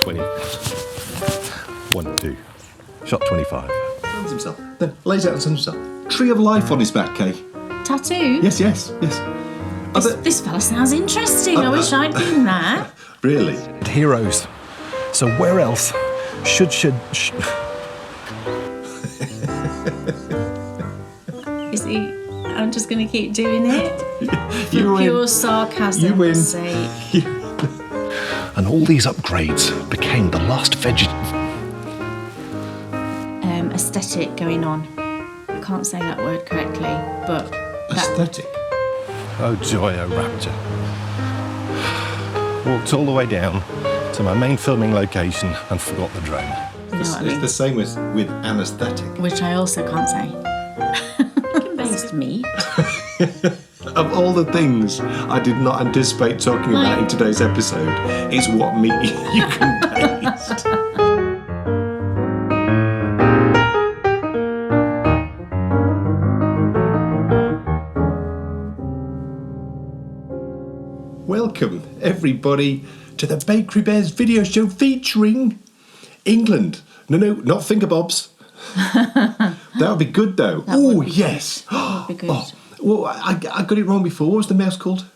20. 1, 2. Shot 25. Suns himself. Then lays out and suns himself. Tree of life on his back, Kay. Tattoo? Yes. This fella sounds interesting. I wish I'd been there. Really? Heroes. So where else should... Is he... I'm just going to keep doing it. You For pure win. sarcasm's You win. sake. And all these upgrades became the last Aesthetic going on. I can't say that word correctly, but... Aesthetic. Oh joy, oh rapture. Walked all the way down to my main filming location and forgot the drone. You know what I It's mean? the same with anaesthetic. Which I also can't say. Based meat. Of all the things I did not anticipate talking about in today's episode, is what meat you can taste. Welcome, everybody, to the Bakery Bears video show featuring England. No, not finger bobs. That would be good, though. Oh, yes. That would be good. Oh, well, I got it wrong before. What was the mouse called?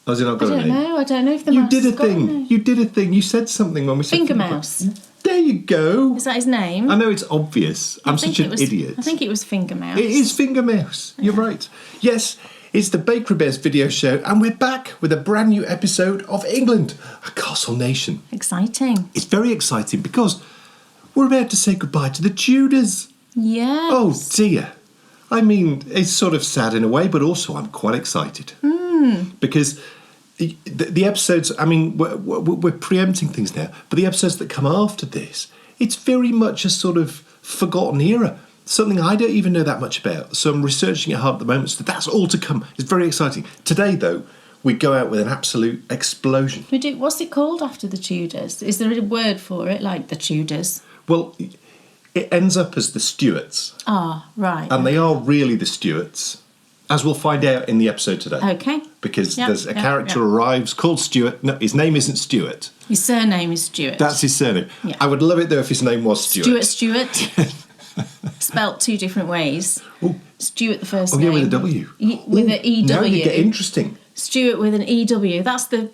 Oh, has it not got a name? I don't know if the You mouse did a has got thing. name. You did a thing. You said something when we said Finger bobs. mouse. There you go. Is that his name? I know it's obvious. I'm such an idiot. I think it was Finger Mouse. It is Finger Mouse. You're right. Yes, it's the Bakery Bears video show, and we're back with a brand new episode of England, a castle nation. Exciting. It's very exciting because we're about to say goodbye to the Tudors. Yes. Oh dear. I mean, it's sort of sad in a way, but also I'm quite excited. Because the episodes, I mean, we're preempting things now, but the episodes that come after this, it's very much a sort of forgotten era. Something I don't even know that much about. So I'm researching it hard at the moment, so that's all to come. It's very exciting. Today, though, we go out with an absolute explosion. We do. What's it called after the Tudors? Is there a word for it, like the Tudors? Well, it ends up as the Stuarts. Ah, right. And they are really the Stuarts, as we'll find out in the episode today. Okay. Because Yep, there's a yep, character yep. arrives called Stuart. No, his name isn't Stuart. His surname is Stuart. That's his surname. Yeah. I would love it, though, if his name was Stuart. Stuart. Spelt two different ways. Oh. Stuart the first Oh, name. yeah, with a W. With Ooh, an EW. Now you get interesting. Stuart with an EW. That's the...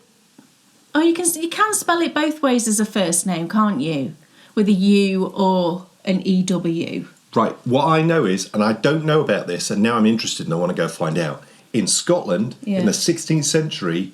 Oh, you can spell it both ways as a first name, can't you? With a U or an EW. Right, what I know is, and I don't know about this, and now I'm interested and I want to go find out. In Scotland, in the 16th century,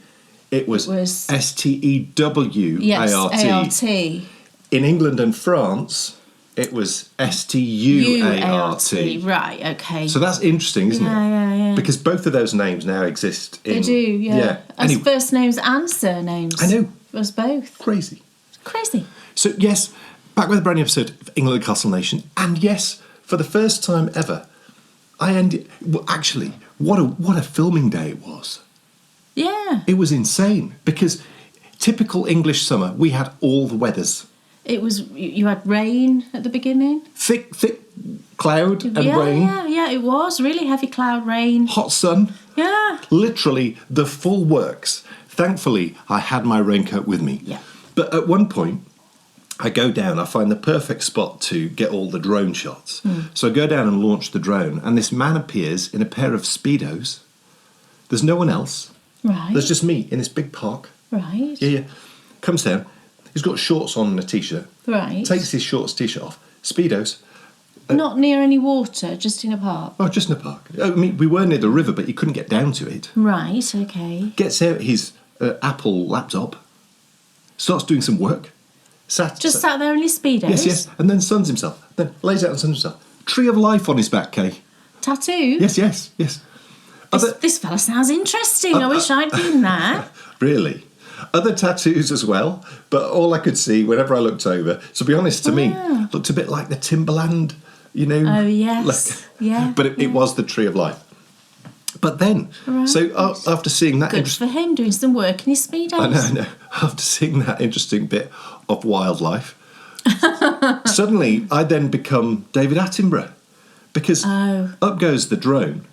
it was S-T-E-W-A-R-T. Yes, A-R-T. In England and France, it was S-T-U-A-R-T. Right, okay. So that's interesting, isn't it? Yeah. Because both of those names now exist in... They do, yeah. As Anyway, first names and surnames. I know. As both. crazy. Crazy. So, yes, back with a brand new episode of England Castle Nation. And yes, for the first time ever, I ended... Well, actually, what a filming day it was. Yeah. It was insane. Because typical English summer, we had all the weathers. It was... You had rain at the beginning. Thick cloud and rain. Yeah, it was. Really heavy cloud, rain. Hot sun. Yeah. Literally the full works. Thankfully, I had my raincoat with me. Yeah. But at one point, I go down, I find the perfect spot to get all the drone shots. So I go down and launch the drone, and this man appears in a pair of Speedos. There's no one else. Right. There's just me in this big park. Right. Yeah. Comes down. He's got shorts on and a T-shirt. Right. Takes his shorts, T-shirt off. Speedos. Not near any water, just in a park. Oh, just in a park. I mean, we were near the river, but you couldn't get down to it. Right, okay. Gets out his Apple laptop. Starts doing some work. Sat there in his Speedos? Yes. And then suns himself. Then lays out and suns himself. Tree of life on his back, Kay. Tattoo? Yes. This fella sounds interesting. I wish I'd been there. Really? Other tattoos as well, but all I could see whenever I looked over, to be honest, to me, looked a bit like the Timberland, you know. Oh, yes. Yeah. But it was the Tree of Life. But then, after seeing that... Good for him, doing some work in his Speedos. I know. After seeing that interesting bit of wildlife, suddenly I then become David Attenborough. Because up goes the drone,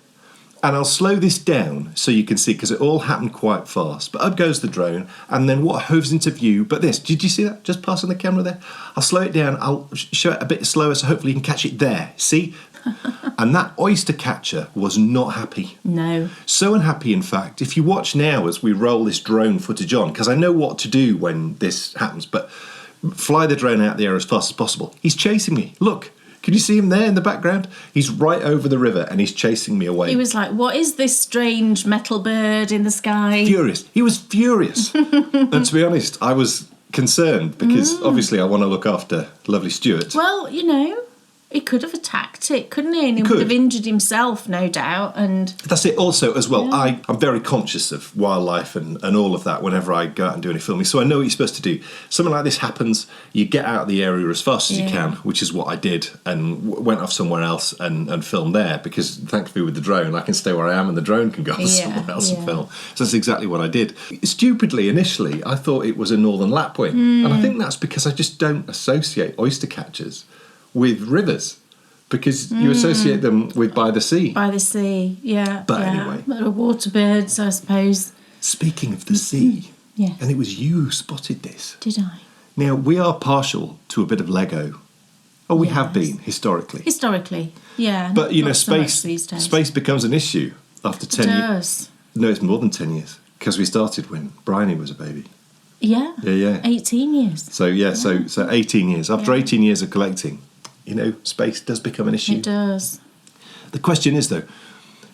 And I'll slow this down so you can see, because it all happened quite fast. But up goes the drone, and then what hoves into view? But this, did you see that? Just passing the camera there? I'll slow it down. I'll show it a bit slower, so hopefully you can catch it there. See? And that Oystercatcher was not happy. No. So unhappy, in fact. If you watch now as we roll this drone footage on, because I know what to do when this happens, but fly the drone out the air as fast as possible. He's chasing me. Look. Can you see him there in the background? He's right over the river and he's chasing me away. He was like, what is this strange metal bird in the sky? Furious. He was furious. And to be honest, I was concerned because obviously I want to look after lovely Stuart. Well, you know, he could have attacked it, couldn't he? And he Could. would have injured himself, no doubt. And That's it also as well. Yeah. I'm very conscious of wildlife and all of that whenever I go out and do any filming. So I know what you're supposed to do. Something like this happens, you get out of the area as fast as you can, which is what I did, and went off somewhere else and filmed there because thankfully with the drone I can stay where I am and the drone can go off somewhere else and film. So that's exactly what I did. Stupidly, initially, I thought it was a northern lapwing. And I think that's because I just don't associate oystercatchers with rivers, because you associate them with by the sea. by the sea, yeah. But yeah. anyway. Little water birds, I suppose. Speaking of the sea, Yes. and it was you who spotted this. Did I? Now, we are partial to a bit of Lego. Oh, we have Yes. been, historically. Historically, yeah. But, you know, not so much space these days. space becomes an issue after It 10 years. does. No, it's more than 10 years, because we started when Bryony was a baby. Yeah. Yeah. 18 years. So, so 18 years. After Yeah. 18 years of collecting, you know, space does become an issue. It does. The question is, though,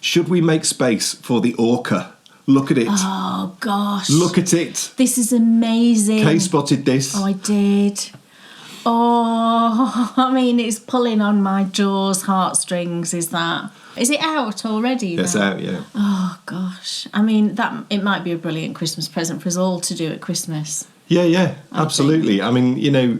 should we make space for the orca? Look at it. Oh, gosh. Look at it. This is amazing. Kay spotted this. Oh, I did. Oh, I mean, it's pulling on my jaws heartstrings, is that? Is it out already? It's now? out, yeah. Oh, gosh. I mean, it might be a brilliant Christmas present for us all to do at Christmas. Yeah, absolutely. I mean, you know,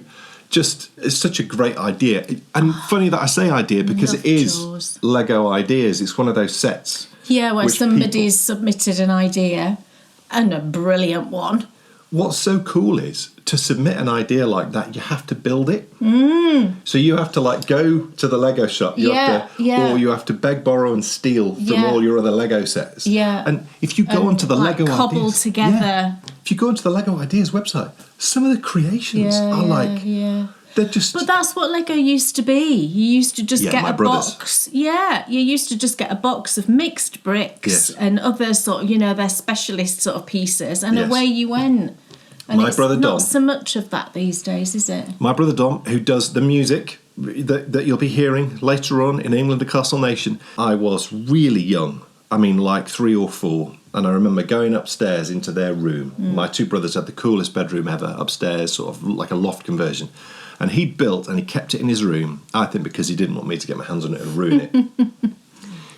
just it's such a great idea. And funny that I say idea because Love it is Jaws. Lego ideas. It's one of those sets. Yeah, where which somebody's submitted an idea, and a brilliant one. What's so cool is to submit an idea like that, you have to build it. So you have to like go to the Lego shop, or you have to beg, borrow, and steal from all your other Lego sets. Yeah. And if you go onto the like Lego cobble ideas, together. if you go onto the Lego ideas website, some of the creations are like they're just. But that's what Lego used to be. You used to just get my a brothers. box. Yeah, you used to just get a box of mixed bricks Yes. and other sort of, you know, their specialist sort of pieces, and Yes. away you went. And My it's brother not Dom. so much of that these days, is it? My brother Dom, who does the music that you'll be hearing later on in England, a Castle Nation, I was really young. I mean, like 3 or 4. And I remember going upstairs into their room. My 2 brothers had the coolest bedroom ever upstairs, sort of like a loft conversion. And he built and he kept it in his room, I think because he didn't want me to get my hands on it and ruin it.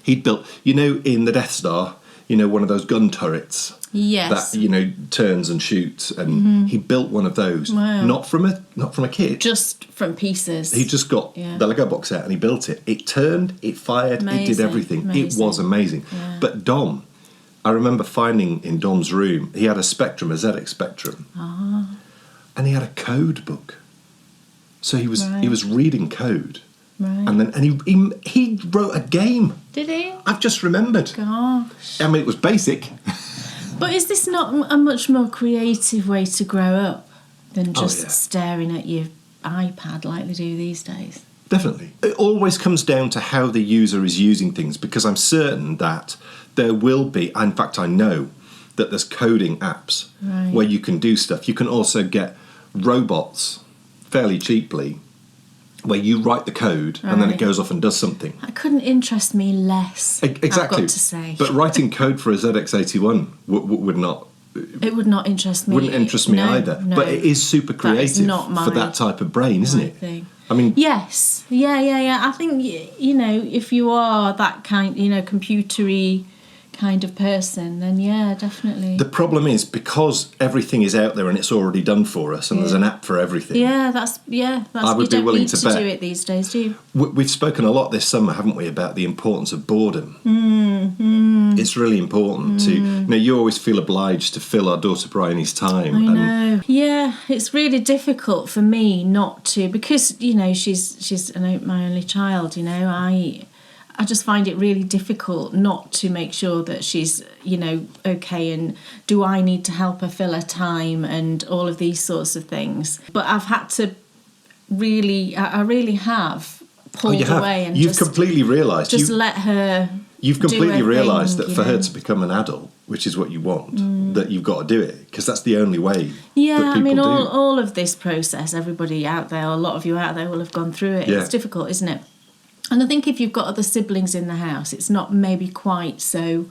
He'd built, you know, in the Death Star, you know, one of those gun turrets. Yes. That, you know, turns and shoots, and he built one of those. Wow. Not from a kit. Just from pieces. He just got the Lego box set and he built it. It turned, it fired, it did Amazing, everything. It amazing. was amazing. Yeah. But Dom, I remember finding in Dom's room, he had a Spectrum, a ZX Spectrum, and he had a code book. So he was reading code, Right. and then he wrote a game. Did he? I've just remembered. Gosh. I mean, it was basic. But is this not a much more creative way to grow up than just yeah. staring at your iPad like they do these days? Definitely. It always comes down to how the user is using things, because I'm certain that there will be, in fact I know, that there's coding apps where you can do stuff. You can also get robots fairly cheaply where you write the code and then it goes off and does something. That couldn't interest me less. Exactly. I've got to say. But writing code for a ZX81 would not... It would not interest me. Wouldn't interest me No, either. no. But it is super That is creative not for that type of brain, isn't it? thing. I mean... Yes. Yeah. I think, you know, if you are that kind, you know, computery kind of person, then yeah, definitely. The problem is, because everything is out there and it's already done for us, and there's an app for everything. That's I would you be don't willing need to to bet. do it these days, do you? We've spoken a lot this summer, haven't we, about the importance of boredom. It's really important to... You know, you always feel obliged to fill our daughter Bryony's time. I know. Yeah, it's really difficult for me not to, because, you know, she's my only child, you know. I just find it really difficult not to make sure that she's, okay, and do I need to help her fill her time and all of these sorts of things. But I've had to I really have pulled away and You've completely realised. Let her. You've completely realised that for her to to become an adult, which is what you want, that you've got to do it, because that's the only way. Yeah, that people do. all of this process, everybody out there, a lot of you out there will have gone through it. Yeah. It's difficult, isn't it? And I think if you've got other siblings in the house, it's not maybe quite so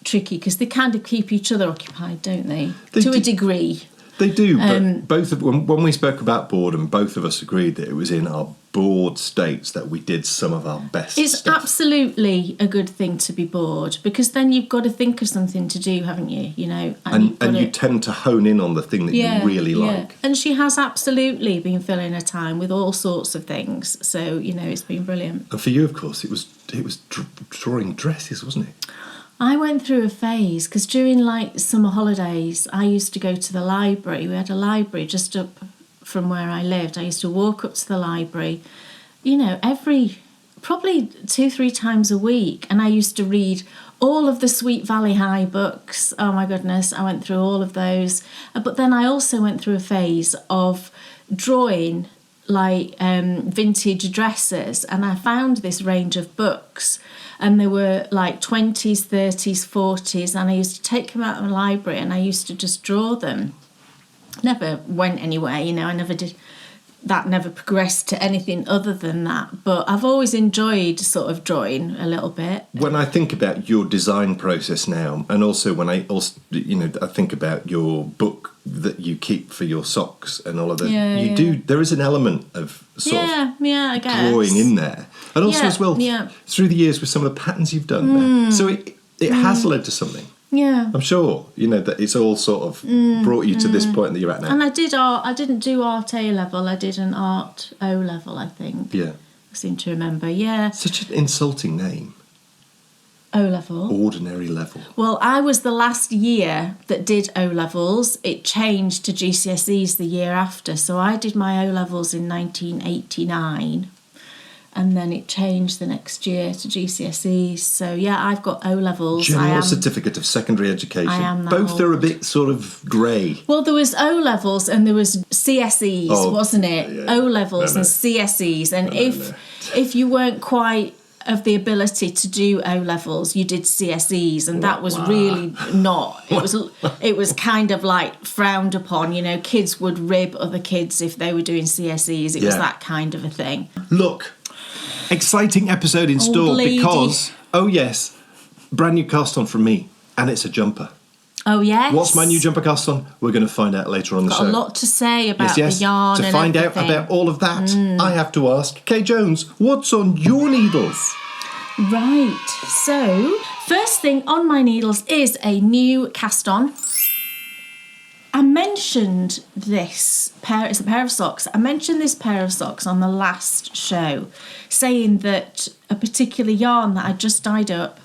tricky, because they kind of keep each other occupied, don't they? To a degree. They do, but when we spoke about boredom, both of us agreed that it was in our bored states that we did some of our best It's stuff. absolutely a good thing to be bored, because then you've got to think of something to do, haven't you? And you tend to hone in on the thing that you really like. And she has absolutely been filling her time with all sorts of things. So, it's been brilliant. And for you, of course, it was drawing dresses, wasn't it? I went through a phase, because during summer holidays, I used to go to the library. We had a library just up from where I lived. I used to walk up to the library, probably 2-3 times a week. And I used to read all of the Sweet Valley High books. Oh my goodness, I went through all of those. But then I also went through a phase of drawing vintage dresses, and I found this range of books, and there were 20s, 30s, 40s, and I used to take them out of the library and I used to just draw them. Never went anywhere, I never did that, never progressed to anything other than that, but I've always enjoyed sort of drawing a little bit. When I think about your design process now, and also when I think about your book that you keep for your socks and all of that, there is an element of sort of I guess. drawing in there, and also as well through the years with some of the patterns you've done there, so it has led to something. Yeah, I'm sure that it's all sort of brought you to this point that you're at now. And I did art. I didn't do art A level. I did an art O level, I think. Yeah, I seem to remember. Yeah, such an insulting name. O level. Ordinary level. Well, I was the last year that did O levels. It changed to GCSEs the year after, so I did my O levels in 1989. And then it changed the next year to GCSEs. So, I've got O-levels. General Certificate of Secondary Education. I am that Both old. are a bit sort of grey. Well, there was O-levels and there was CSEs, wasn't it? Yeah. O-levels and CSEs. And if you weren't quite of the ability to do O-levels, you did CSEs. And that was really not... It was kind of frowned upon. Kids would rib other kids if they were doing CSEs. It was that kind of a thing. Look... Exciting episode in store because, brand new cast on from me, and it's a jumper. Oh, yes. What's my new jumper cast on? We're going to find out later on the show. Got a lot to say about the yarn to and find everything. out about all of that, I have to ask, Kay Jones, what's on your needles? Right, so first thing on my needles is a new cast on. I mentioned this pair, it's a pair of socks. I mentioned this pair of socks on the last show, saying that a particular yarn that I just dyed up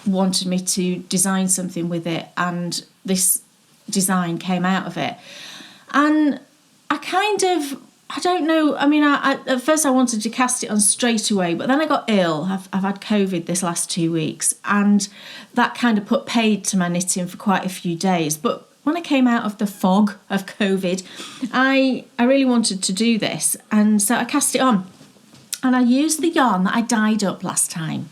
wanted me to design something with it, and this design came out of it. And I don't know, I at first I wanted to cast it on straight away, but then I got ill. I've had COVID this last 2 weeks, and that kind of put paid to my knitting for quite a few days. But when I came out of the fog of COVID, I really wanted to do this, and so I cast it on. And I used the yarn that I dyed up last time.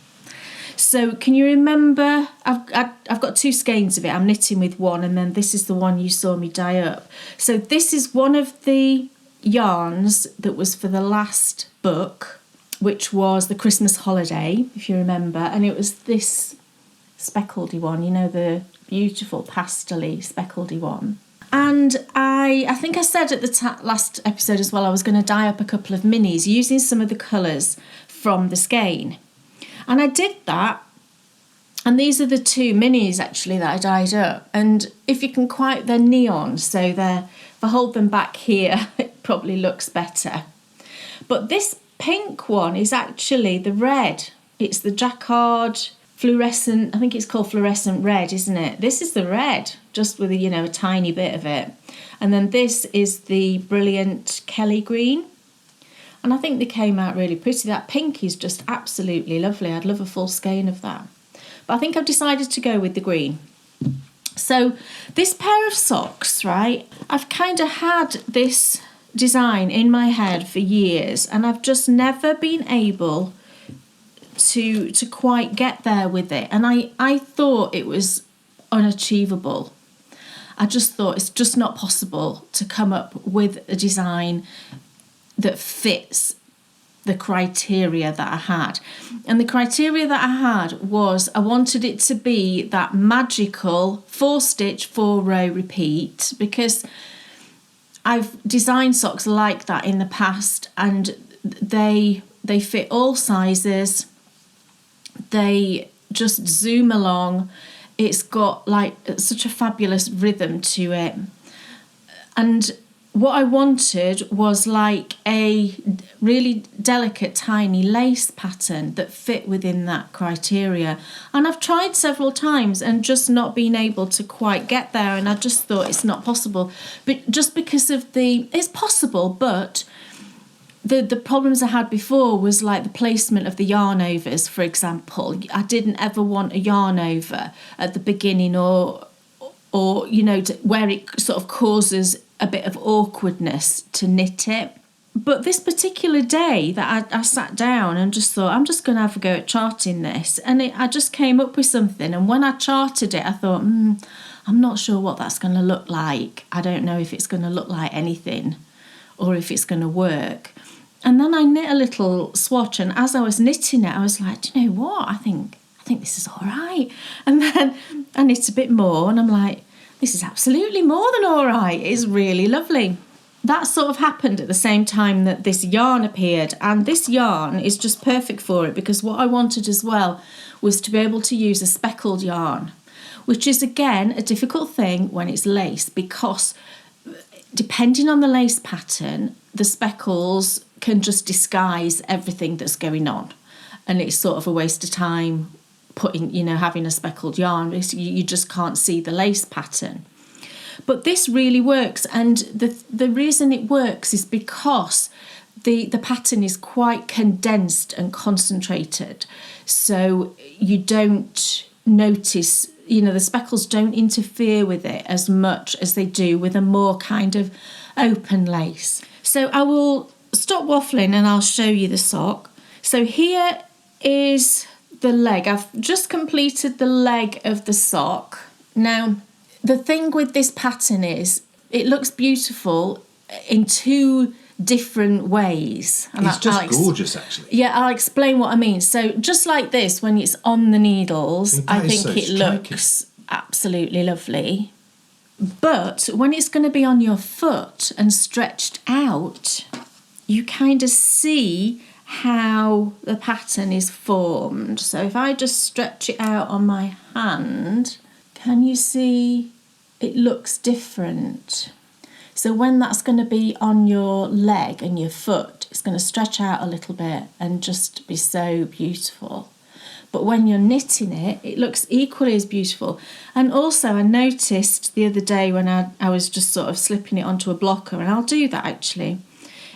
So can you remember, I've got 2 skeins of it. I'm knitting with one, and then this is the one you saw me dye up. So this is one of the yarns that was for the last book, which was the Christmas holiday, if you remember, and it was this speckledy one, the beautiful pastel-y speckledy one. And I think I said at the last episode as well, I was going to dye up a couple of minis using some of the colours from the skein. And I did that. And these are the 2 minis actually that I dyed up. And if you can they're neon, so if I hold them back here, it probably looks better. But this pink one is actually the red. It's the jacquard fluorescent, I think it's called fluorescent red, isn't it? This is the red, just with a tiny bit of it. And then this is the brilliant Kelly green. And I think they came out really pretty. That pink is just absolutely lovely. I'd love a full skein of that. But I think I've decided to go with the green. So this pair of socks, right, I've kind of had this design in my head for years, and I've just never been able to quite get there with it. And I thought it was unachievable. I just thought it's just not possible to come up with a design that fits the criteria that I had. And the criteria that I had was I wanted it to be that magical 4-stitch 4-row repeat, because I've designed socks like that in the past, and they fit all sizes. They just zoom along. It's got like such a fabulous rhythm to it. And what I wanted was like a really delicate, tiny lace pattern that fit within that criteria. And I've tried several times and just not been able to quite get there. And I just thought it's not possible. But just because of it's possible, but the problems I had before was like the placement of the yarn overs, for example. I didn't ever want a yarn over at the beginning or you know, where it sort of causes a bit of awkwardness to knit it. But this particular day that I sat down and just thought, I'm just going to have a go at charting this. And I just came up with something. And when I charted it, I thought, I'm not sure what that's going to look like. I don't know if it's going to look like anything or if it's going to work. And then I knit a little swatch, and as I was knitting it, I was like, do you know what? I think this is all right. And then I knit a bit more, and I'm like, this is absolutely more than all right. It's really lovely. That sort of happened at the same time that this yarn appeared, and this yarn is just perfect for it, because what I wanted as well was to be able to use a speckled yarn, which is again a difficult thing when it's lace, because depending on the lace pattern, the speckles can just disguise everything that's going on, and it's sort of a waste of time having a speckled yarn, because you just can't see the lace pattern. But this really works, and the reason it works is because the pattern is quite condensed and concentrated, so you don't notice, the speckles don't interfere with it as much as they do with a more kind of open lace. So I will stop waffling and I'll show you the sock. So here is the leg. I've just completed the leg of the sock. Now, the thing with this pattern is it looks beautiful in two different ways. And it's just gorgeous, actually. Yeah, I'll explain what I mean. So just like this, when it's on the needles, I think it looks absolutely lovely. But when it's going to be on your foot and stretched out, you kind of see how the pattern is formed. So if I just stretch it out on my hand, can you see it looks different? So when that's going to be on your leg and your foot, it's going to stretch out a little bit and just be so beautiful. But when you're knitting it, it looks equally as beautiful. And also I noticed the other day when I was just sort of slipping it onto a blocker, and I'll do that actually,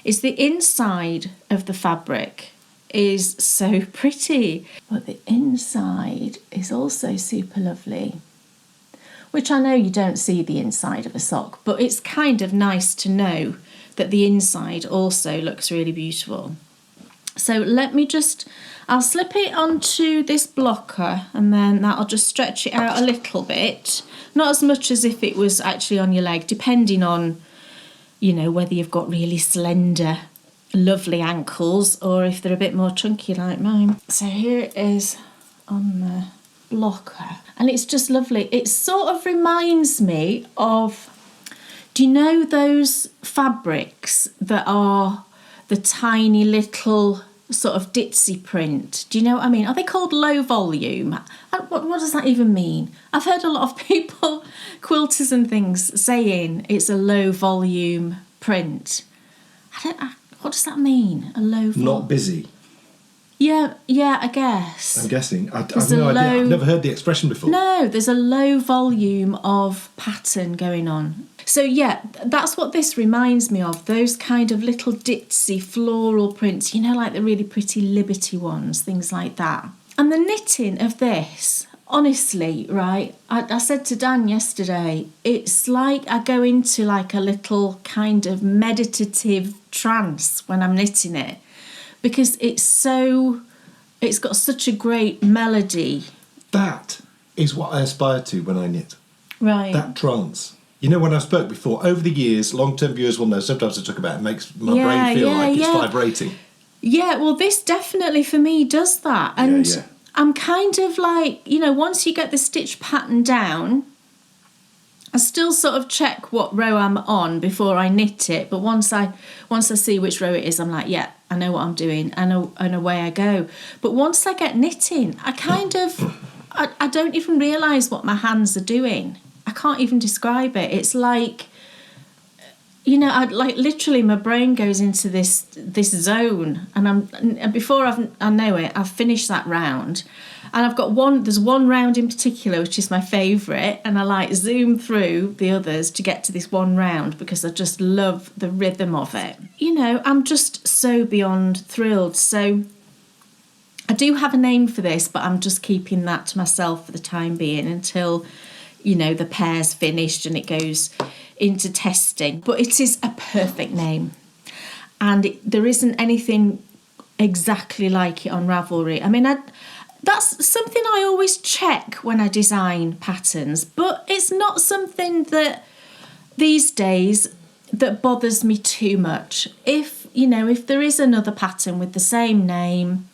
is the inside of the fabric is so pretty, but the inside is also super lovely. Which I know you don't see the inside of a sock, but it's kind of nice to know that the inside also looks really beautiful. So I'll slip it onto this blocker, and then that'll just stretch it out a little bit. Not as much as if it was actually on your leg, depending on, whether you've got really slender, lovely ankles or if they're a bit more chunky like mine. So here it is on the blocker, and it's just lovely. It sort of reminds me of, do you know those fabrics that are the tiny little sort of ditzy print? Do you know what I mean? Are they called low volume? What does that even mean? I've heard a lot of people, quilters and things, saying it's a low volume print. What does that mean? A low volume? Not busy. Yeah, I guess. I'm guessing. I've There's no a idea. low- I've never heard the expression before. No, there's a low volume of pattern going on. So yeah, that's what this reminds me of. Those kind of little ditzy floral prints, you know, like the really pretty Liberty ones, things like that. And the knitting of this, honestly, right, I said to Dan yesterday, it's like I go into like a little kind of meditative trance when I'm knitting it, because it's got such a great melody. That is what I aspire to when I knit. Right. That trance. You know, when I spoke before, over the years, long-term viewers will know, sometimes I talk about it makes my brain feel like it's vibrating. Yeah, well, this definitely for me does that. And I'm kind of like, you know, once you get the stitch pattern down, I still sort of check what row I'm on before I knit it. But once I see which row it is, I'm like, yeah, I know what I'm doing, and away I go. But once I get knitting, I kind of, I don't even realise what my hands are doing. I can't even describe it. It's like, you know, literally my brain goes into this zone, and before I know it, I've finished that round, and I've got there's one round in particular which is my favourite, and I like zoom through the others to get to this one round because I just love the rhythm of it. You know, I'm just so beyond thrilled. So I do have a name for this, but I'm just keeping that to myself for the time being until, you know, the pair's finished and it goes into testing. But it is a perfect name, and there isn't anything exactly like it on Ravelry. I mean, that's something I always check when I design patterns, but it's not something that these days that bothers me too much. If there is another pattern with the same name,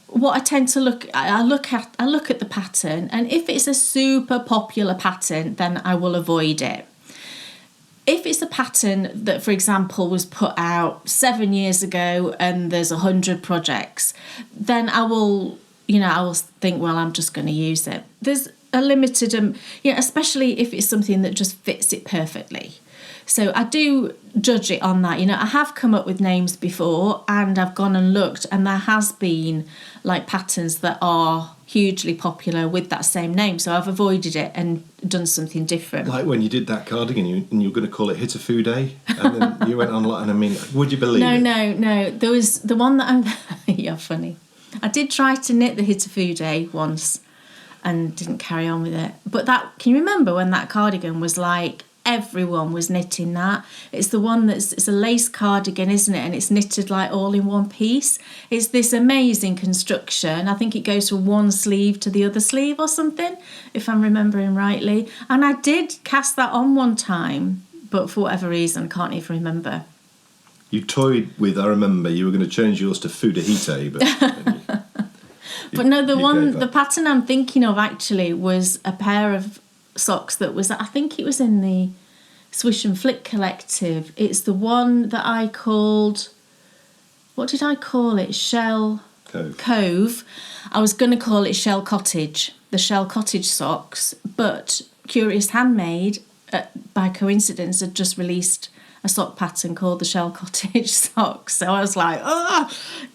what I tend to look at the pattern, and if it's a super popular pattern, then I will avoid it. If it's a pattern that, for example, was put out 7 years ago and there's 100 projects, then I will think, well, I'm just going to use it. There's a limited, especially if it's something that just fits it perfectly. So I do judge it on that. You know, I have come up with names before, and I've gone and looked, and there has been like patterns that are hugely popular with that same name. So I've avoided it and done something different. Like when you did that cardigan, and you were going to call it Hitafude, and then you went on, and I mean, would you believe it? No. There was the one that I'm... You're funny. I did try to knit the Hitafude once and didn't carry on with it. But can you remember when that cardigan was like... Everyone was knitting that. It's the one it's a lace cardigan, isn't it? And it's knitted like all in one piece. It's this amazing construction. I think it goes from one sleeve to the other sleeve or something, if I'm remembering rightly. And I did cast that on one time, but for whatever reason, I can't even remember. You toyed with, I remember, you were going to change yours to Fudahite, but... But no, the pattern I'm thinking of actually was a pair of socks that was, I think it was in the Swish and Flick collective. It's the one that I called, what did I call it? Shell Cove. I was going to call it Shell Cottage, the Shell Cottage socks, but Curious Handmade, by coincidence, had just released a sock pattern called the Shell Cottage socks. So I was like,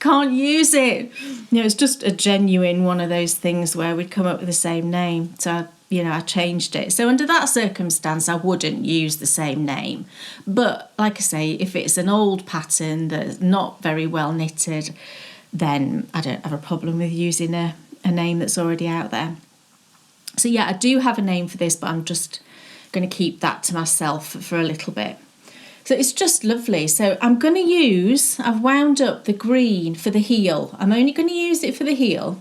can't use it. You know, it's just a genuine one of those things where we'd come up with the same name. So I changed it. So under that circumstance, I wouldn't use the same name. But like I say, if it's an old pattern that's not very well knitted, then I don't have a problem with using a name that's already out there. So yeah, I do have a name for this, but I'm just going to keep that to myself for a little bit. So it's just lovely. So I've wound up the green for the heel. I'm only going to use it for the heel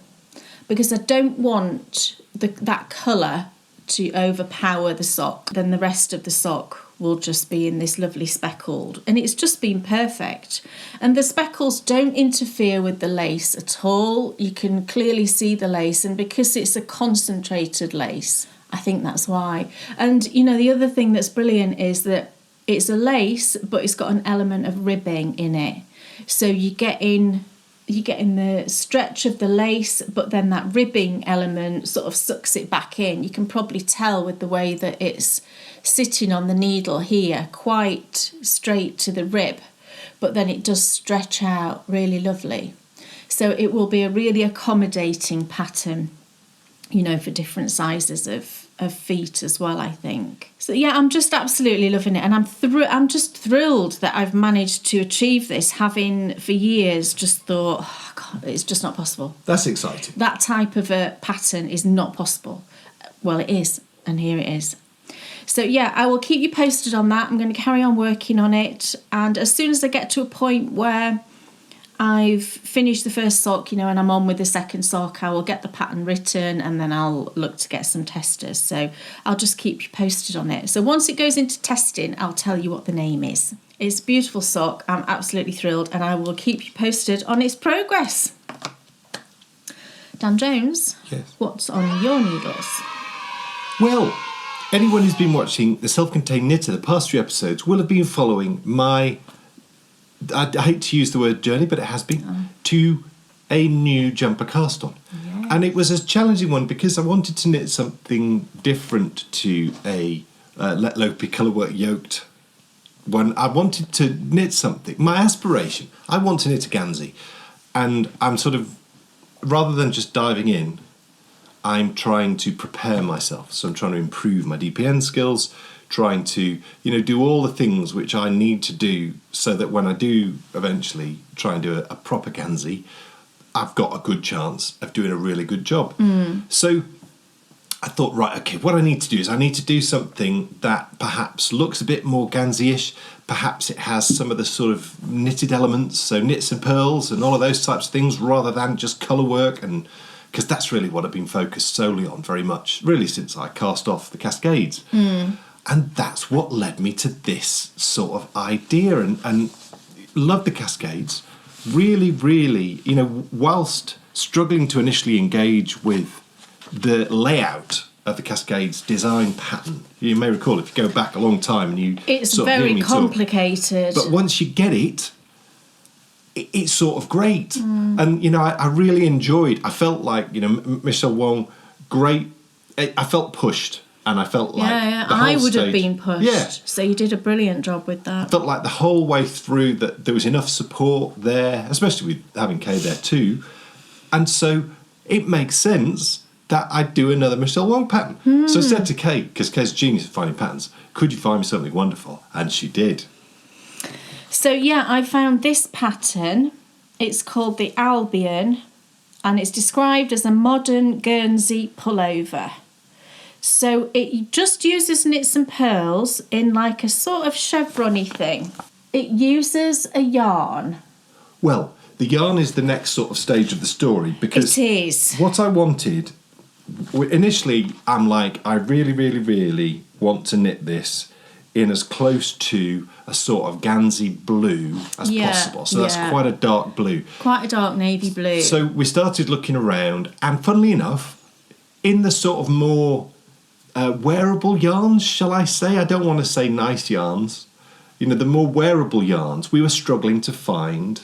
because I don't want that colour to overpower the sock. Then the rest of the sock will just be in this lovely speckled, and it's just been perfect. And the speckles don't interfere with the lace at all. You can clearly see the lace, and because it's a concentrated lace, I think that's why. And the other thing that's brilliant is that it's a lace, but it's got an element of ribbing in it. So you get in the stretch of the lace, but then that ribbing element sort of sucks it back in. You can probably tell with the way that it's sitting on the needle here, quite straight to the rib, but then it does stretch out really lovely. So it will be a really accommodating pattern, for different sizes of feet as well, I think. So yeah, I'm just absolutely loving it, and I'm just thrilled that I've managed to achieve this, having for years just thought, oh God, it's just not possible. That's exciting. That type of a pattern is not possible. Well, it is, and here it is. So yeah, I will keep you posted on that. I'm going to carry on working on it, and as soon as I get to a point where I've finished the first sock, and I'm on with the second sock, I will get the pattern written, and then I'll look to get some testers. So I'll just keep you posted on it. So once it goes into testing, I'll tell you what the name is. It's a beautiful sock. I'm absolutely thrilled, and I will keep you posted on its progress. Dan Jones, Yes. What's on your needles? Well, anyone who's been watching the Self-Contained Knitter, the past 3 episodes, will have been following my, I hate to use the word journey, but it has been, to a new jumper cast on. Yes. And it was a challenging one because I wanted to knit something different to a Let Lopi colourwork yoked one. I wanted to knit something. My aspiration, I want to knit a Gansey. And I'm sort of, rather than just diving in, I'm trying to prepare myself. So I'm trying to improve my DPN skills, trying to, do all the things which I need to do so that when I do eventually try and do a proper Gansey, I've got a good chance of doing a really good job. So I thought, right, okay, what I need to do is I need to do something that perhaps looks a bit more Gansey-ish. Perhaps it has some of the sort of knitted elements, so knits and pearls and all of those types of things, rather than just colour work, and because that's really what I've been focused solely on very much, really, since I cast off the Cascades. And that's what led me to this sort of idea, and love the Cascades. Really, really, whilst struggling to initially engage with the layout of the Cascades design pattern. You may recall, if you go back a long time and you It's sort of hear very me talk, complicated. but once you get it, it's sort of great. And, I really enjoyed, I felt like, Michelle Wong, great. I felt pushed, and I felt like the whole I would have stage- been pushed. Yeah. So you did a brilliant job with that. I felt like the whole way through that there was enough support there, especially with having Kay there too. And so it makes sense that I'd do another Michelle Wong pattern. So I said to Kay, because Kay's a genius at finding patterns, could you find me something wonderful? And she did. So yeah, I found this pattern. It's called the Albion, and it's described as a modern Guernsey pullover. So it just uses knits and pearls in like a sort of chevron-y thing. It uses a yarn. Well, the yarn is the next sort of stage of the story, because It is. what I wanted, initially I'm like, I really, really, really want to knit this in as close to a sort of Gansey blue as possible. So that's quite a dark blue. Quite a dark navy blue. So we started looking around, and funnily enough, in the sort of more wearable yarns, shall I say? I don't want to say nice yarns. The more wearable yarns, we were struggling to find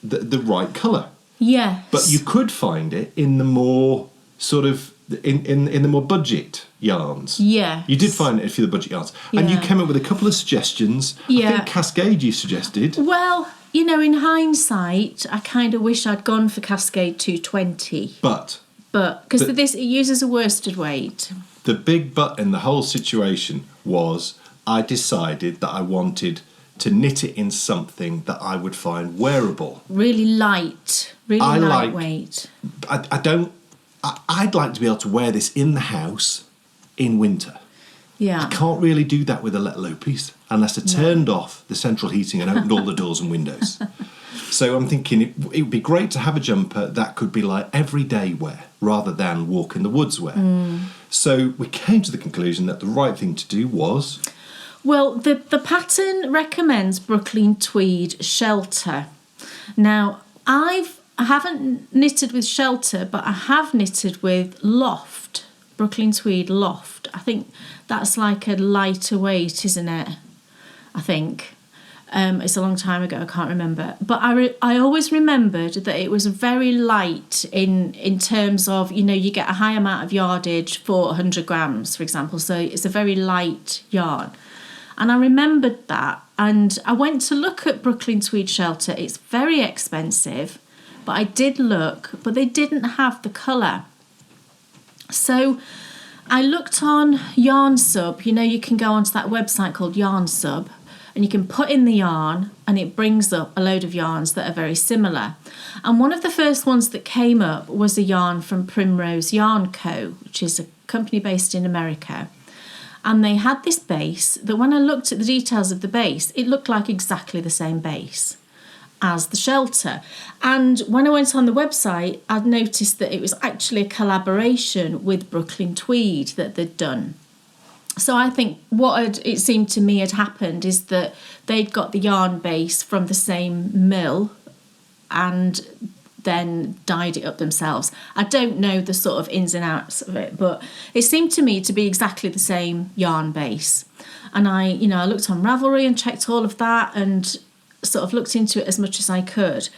the right colour. Yes. But you could find it in the more sort of in the more budget yarns. Yeah. You did find it in a few of the budget yarns. And you Yeah. came up with a couple of suggestions. Yeah. I think Cascade you suggested. Well, in hindsight, I kind of wish I'd gone for Cascade 220. But Because this, it uses a worsted weight. the big but in the whole situation was I decided that I wanted to knit it in something that I would find wearable. Really light. Really I like- lightweight. I'd like to be able to wear this in the house in winter. Yeah. Can't really do that with a Let Low piece unless I turned off the central heating and opened all the doors and windows. So I'm thinking it would be great to have a jumper that could be like everyday wear rather than walk in the woods wear. So we came to the conclusion that the right thing to do was... Well, the pattern recommends Brooklyn Tweed Shelter. Now, I haven't knitted with Shelter, but I have knitted with Loft, Brooklyn Tweed Loft. I think that's like a lighter weight, isn't it? I think. It's a long time ago, I can't remember. But I always remembered that it was very light in terms of, you get a high amount of yardage for 100 grams, for example. So it's a very light yarn. And I remembered that. And I went to look at Brooklyn Tweed Shelter. It's very expensive, but I did look, but they didn't have the colour. So I looked on YarnSub. You can go onto that website called YarnSub, and you can put in the yarn and it brings up a load of yarns that are very similar. And one of the first ones that came up was a yarn from Primrose Yarn Co., which is a company based in America. And they had this base that when I looked at the details of the base, it looked like exactly the same base as the shelter. And when I went on the website, I'd noticed that it was actually a collaboration with Brooklyn Tweed that they'd done. So I think it seemed to me had happened is that they'd got the yarn base from the same mill and then dyed it up themselves. I don't know the sort of ins and outs of it, but it seemed to me to be exactly the same yarn base. And I looked on Ravelry and checked all of that and sort of looked into it as much as I could.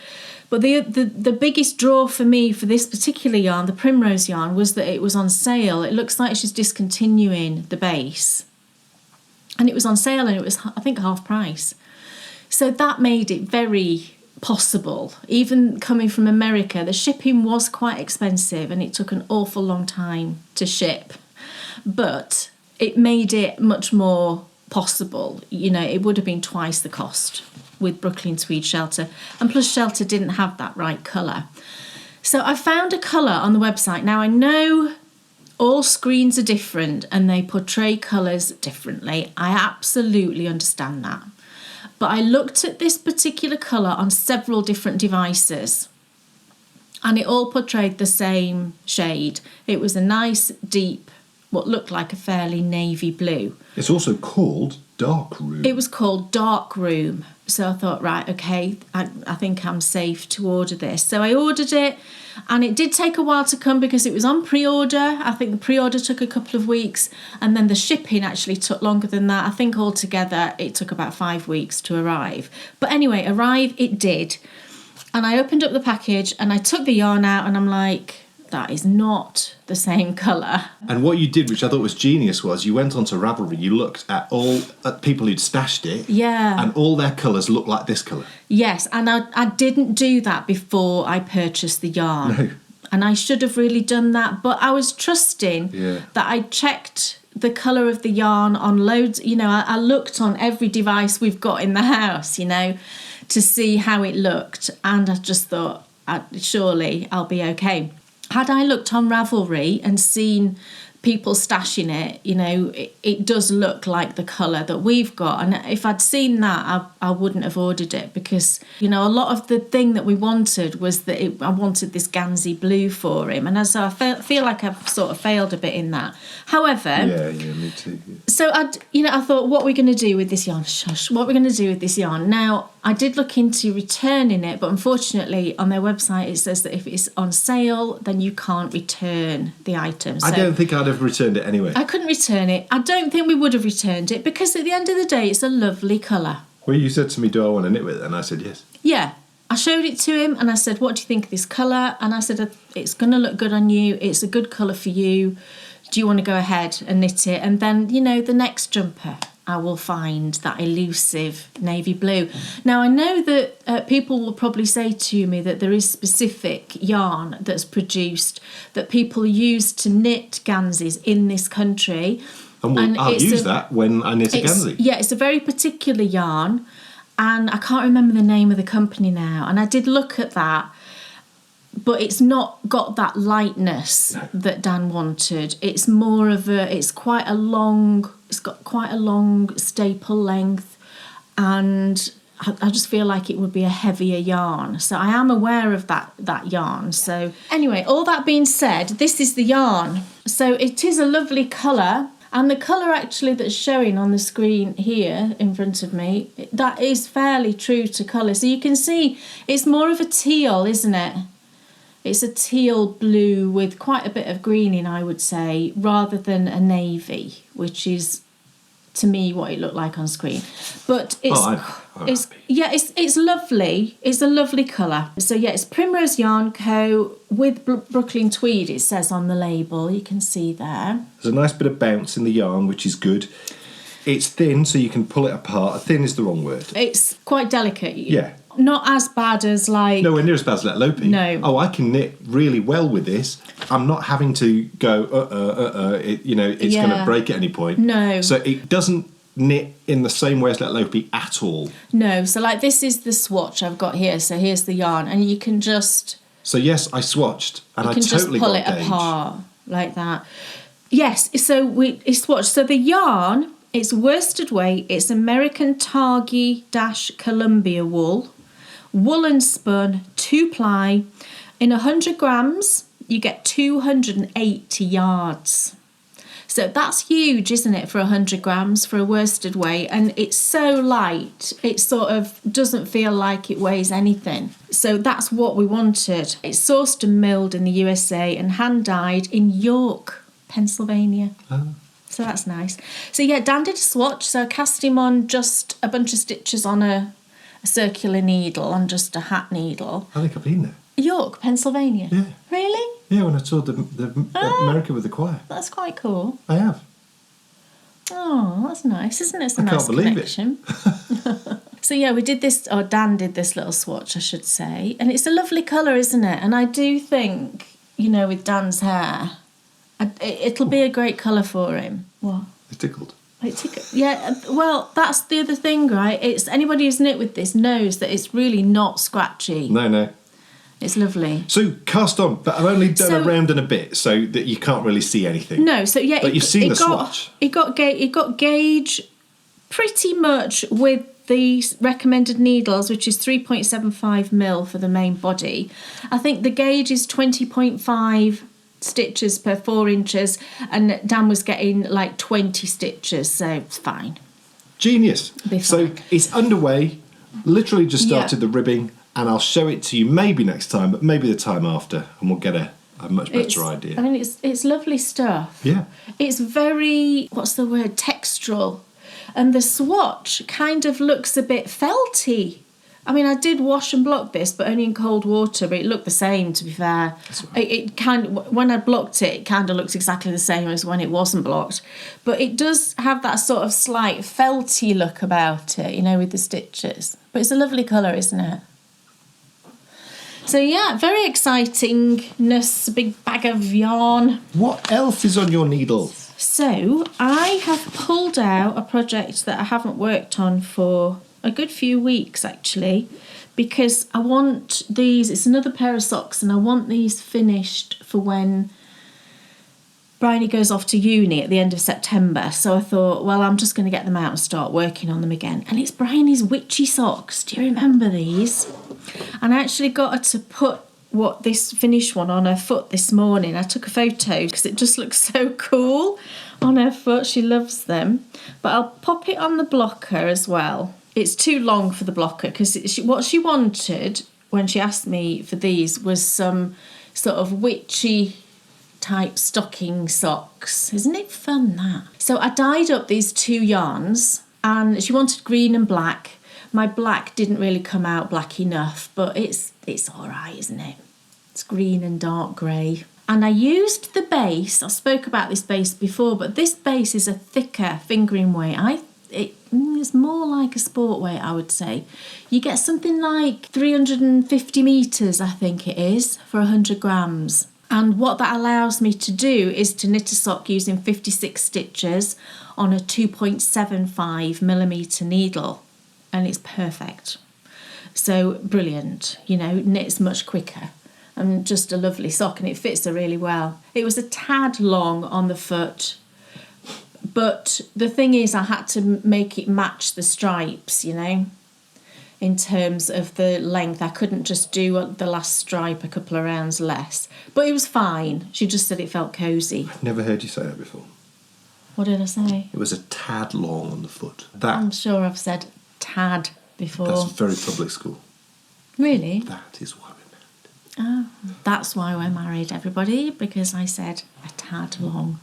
But the biggest draw for me for this particular yarn, the Primrose yarn, was that it was on sale. It looks like she's discontinuing the base. And it was on sale and it was, I think, half price. So that made it very possible. Even coming from America, the shipping was quite expensive and it took an awful long time to ship. But it made it much more possible. It would have been twice the cost with Brooklyn Tweed Shelter, and plus Shelter didn't have that right colour. So I found a colour on the website. Now I know all screens are different and they portray colours differently. I absolutely understand that. But I looked at this particular colour on several different devices and it all portrayed the same shade. It was a nice deep, what looked like a fairly navy blue. It's also called Dark Room. It was called Dark Room. So I thought, right, okay, I think I'm safe to order this. So I ordered it and it did take a while to come because it was on pre-order. I think the pre-order took a couple of weeks and then the shipping actually took longer than that. I think altogether it took about 5 weeks to arrive. But anyway, arrive it did. And I opened up the package and I took the yarn out and I'm like, that is not the same colour. And what you did, which I thought was genius, was you went onto Ravelry, you looked at all people who'd stashed it, yeah, and all their colours looked like this colour. Yes, and I didn't do that before I purchased the yarn. No. And I should have really done that, but I was trusting that I checked the colour of the yarn on loads. I looked on every device we've got in the house, to see how it looked, and I just thought, surely I'll be okay. Had I looked on Ravelry and seen people stashing it, it does look like the colour that we've got. And if I'd seen that, I wouldn't have ordered it because, a lot of the thing that we wanted was that I wanted this Gansey blue for him. And so I feel like I've sort of failed a bit in that. However... Yeah, me too. Yeah. So, I thought, what are we going to do with this yarn? What are we going to do with this yarn? Now, I did look into returning it, but unfortunately on their website it says that if it's on sale, then you can't return the item. So I don't think I'd have returned it anyway. I couldn't return it. I don't think we would have returned it because at the end of the day, it's a lovely colour. Well, you said to me, do I want to knit with it? And I said yes. Yeah. I showed it to him and I said, what do you think of this colour? And I said, it's going to look good on you. It's a good colour for you. Do you want to go ahead and knit it? And then, the next jumper, I will find that elusive navy blue. Now, I know that people will probably say to me that there is specific yarn that's produced that people use to knit Ganseys in this country. And I'll use that when I knit a Gansey. Yeah, it's a very particular yarn. And I can't remember the name of the company now. And I did look at that. But it's not got that lightness that Dan wanted. It's more of it's got quite a long staple length, and I just feel like it would be a heavier yarn. So I am aware of that yarn. So anyway, all that being said, this is the yarn. So it is a lovely colour, and the colour actually that's showing on the screen here in front of me, that is fairly true to colour. So you can see it's more of a teal, isn't it? It's a teal blue with quite a bit of greening, I would say, rather than a navy, which is, to me, what it looked like on screen. But it's lovely. It's a lovely colour. So yeah, it's Primrose Yarn Co. with Brooklyn Tweed, it says on the label. You can see there. There's a nice bit of bounce in the yarn, which is good. It's thin, so you can pull it apart. Thin is the wrong word. It's quite delicate. Yeah. Not as bad as like... Nowhere near as bad as Let Lope. No. Oh, I can knit really well with this. I'm not having to go, it's going to break at any point. No. So it doesn't knit in the same way as Let Lope at all. No, so like this is the swatch I've got here. So here's the yarn, and you can just... So yes, I swatched, and I totally got You can just pull it gauge. apart like that. Yes, so it's swatched. So the yarn, it's worsted weight, it's American Targhee-Columbia wool, woolen spun, 2-ply. In 100 grams, you get 280 yards. So that's huge, isn't it, for 100 grams for a worsted weight? And it's so light, it sort of doesn't feel like it weighs anything. So that's what we wanted. It's sourced and milled in the USA and hand-dyed in York, Pennsylvania. Oh. So that's nice. So yeah, Dan did a swatch. So I cast him on just a bunch of stitches on a circular needle, on just a hat needle. I think I've been there. York, Pennsylvania. Yeah. Really? Yeah, when I toured the America with the choir. That's quite cool. I have. Oh, that's nice, isn't it? It's a I nice can't believe connection. So yeah, we did this, or Dan did this little swatch, I should say. And it's a lovely colour, isn't it? And I do think, with Dan's hair, it'll be a great colour for him. What? It's tickled. Yeah, well, that's the other thing, right? It's anybody who's knit with this knows that it's really not scratchy. No. It's lovely. So cast on, but I've only done So- a round and a bit, so that you can't really see anything. No, so yeah, But you've seen the swatch. It got gauge pretty much with the recommended needles, which is 3.75 mil for the main body. I think the gauge is 20.5 stitches per 4 inches, and Dan was getting like 20 stitches, so it's fine. Genius. Be So fine. it's underway. Literally just started Yeah. the ribbing, and I'll show it to you maybe next time, but maybe the time after, and we'll get a much better idea. I mean, it's lovely stuff. Yeah. It's very, what's the word, textural. And the swatch kind of looks a bit felty. I mean, I did wash and block this, but only in cold water, but it looked the same, to be fair. Right. It kind of, when I blocked it, it kind of looks exactly the same as when it wasn't blocked. But it does have that sort of slight felty look about it, with the stitches. But it's a lovely colour, isn't it? So yeah, very excitingness, big bag of yarn. What else is on your needle? So I have pulled out a project that I haven't worked on for a good few weeks actually, because I want these, it's another pair of socks, and I want these finished for when Bryony goes off to uni at the end of September. So I thought, well, I'm just going to get them out and start working on them again. And it's Bryony's Witchy Socks. Do you remember these? And I actually got her to put this finished one on her foot this morning. I took a photo because it just looks so cool on her foot. She loves them. But I'll pop it on the blocker as well. It's too long for the blocker because what she wanted when she asked me for these was some sort of witchy type stocking socks. Isn't it fun, that? So I dyed up these 2 yarns, and she wanted green and black. My black didn't really come out black enough, but it's all right, isn't it? It's green and dark grey. And I used the base. I spoke about this base before, but this base is a thicker fingering weight. It's more like a sport weight, I would say. You get something like 350 metres, I think it is, for 100 grams. And what that allows me to do is to knit a sock using 56 stitches on a 2.75 millimetre needle. And it's perfect. So brilliant, knits much quicker. And just a lovely sock, and it fits her really well. It was a tad long on the foot, but the thing is I had to make it match the stripes, in terms of the length. I couldn't just do the last stripe a couple of rounds less. But it was fine. She just said it felt cosy. I've never heard you say that before. What did I say? It was a tad long on the foot. I'm sure I've said tad before. That's very public school. Really? That is why we're married. Oh, that's why we're married, everybody, because I said a tad long.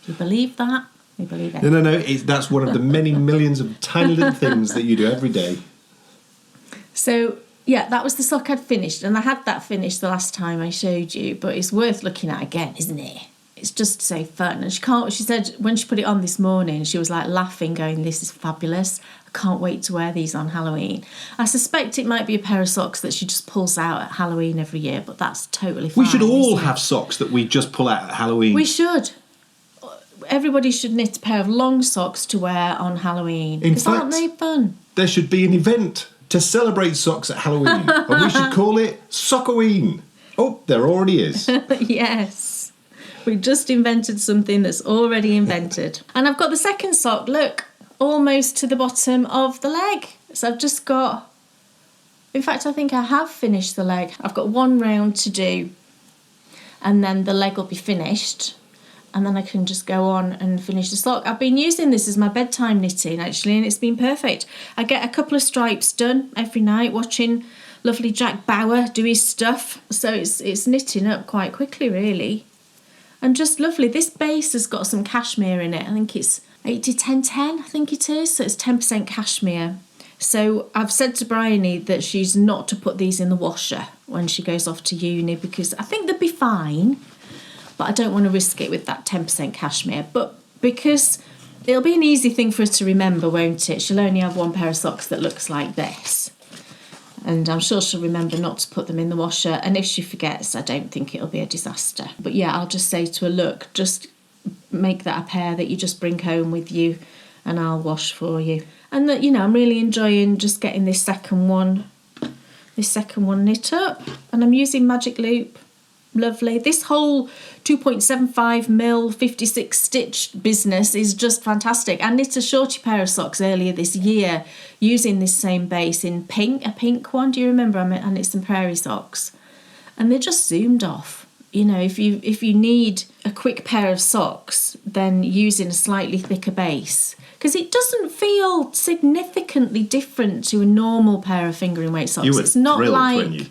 Do you believe that? We believe it. No. That's one of the many millions of tiny little things that you do every day. So, yeah, that was the sock I'd finished, and I had that finished the last time I showed you, but it's worth looking at again, isn't it? It's just so fun. And she said when she put it on this morning, she was like laughing, going, "This is fabulous. I can't wait to wear these on Halloween. I suspect it might be a pair of socks that she just pulls out at Halloween every year, but that's totally fine. We should all isn't it? have socks that we just pull out at Halloween. We should. Everybody should knit a pair of long socks to wear on Halloween. In Because aren't fact, they fun? There should be an event to celebrate socks at Halloween, and we should call it Sockoween. Oh, there already is. Yes. We just invented something that's already invented. And I've got the second sock, look, almost to the bottom of the leg. So I've just got... In fact, I think I have finished the leg. I've got one round to do, and then the leg will be finished. And then I can just go on and finish the sock. I've been using this as my bedtime knitting, actually, and it's been perfect. I get a couple of stripes done every night, watching lovely Jack Bauer do his stuff. So it's knitting up quite quickly, really. And just lovely. This base has got some cashmere in it. I think it's 80-10-10, I think it is. So it's 10% cashmere. So I've said to Bryony that she's not to put these in the washer when she goes off to uni, because I think they'll be fine. But I don't want to risk it with that 10% cashmere. But because it'll be an easy thing for her to remember, won't it? She'll only have one pair of socks that looks like this. And I'm sure she'll remember not to put them in the washer. And if she forgets, I don't think it'll be a disaster. But yeah, I'll just say to her, look, just make that a pair that you just bring home with you and I'll wash for you. And that, you know, I'm really enjoying just getting this second one knit up. And I'm using Magic Loop. Lovely. This whole 2.75mm 56 stitch business is just fantastic. I knit a shorty pair of socks earlier this year using this same base in pink, a pink one. Do you remember? I knit some prairie socks, and they're just zoomed off. You know, if you need a quick pair of socks, then using a slightly thicker base, because it doesn't feel significantly different to a normal pair of fingering weight socks. You were it's not thrilled like when you...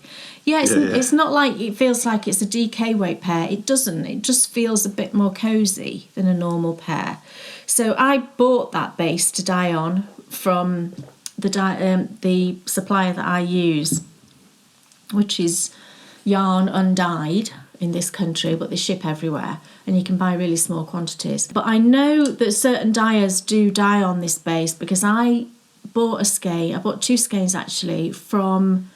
It's not like it feels like it's a DK weight pair. It doesn't. It just feels a bit more cosy than a normal pair. So I bought that base to dye on from the supplier that I use, which is Yarn Undyed in this country, but they ship everywhere and you can buy really small quantities. But I know that certain dyers do dye on this base, because I bought a skein. I bought two skeins actually from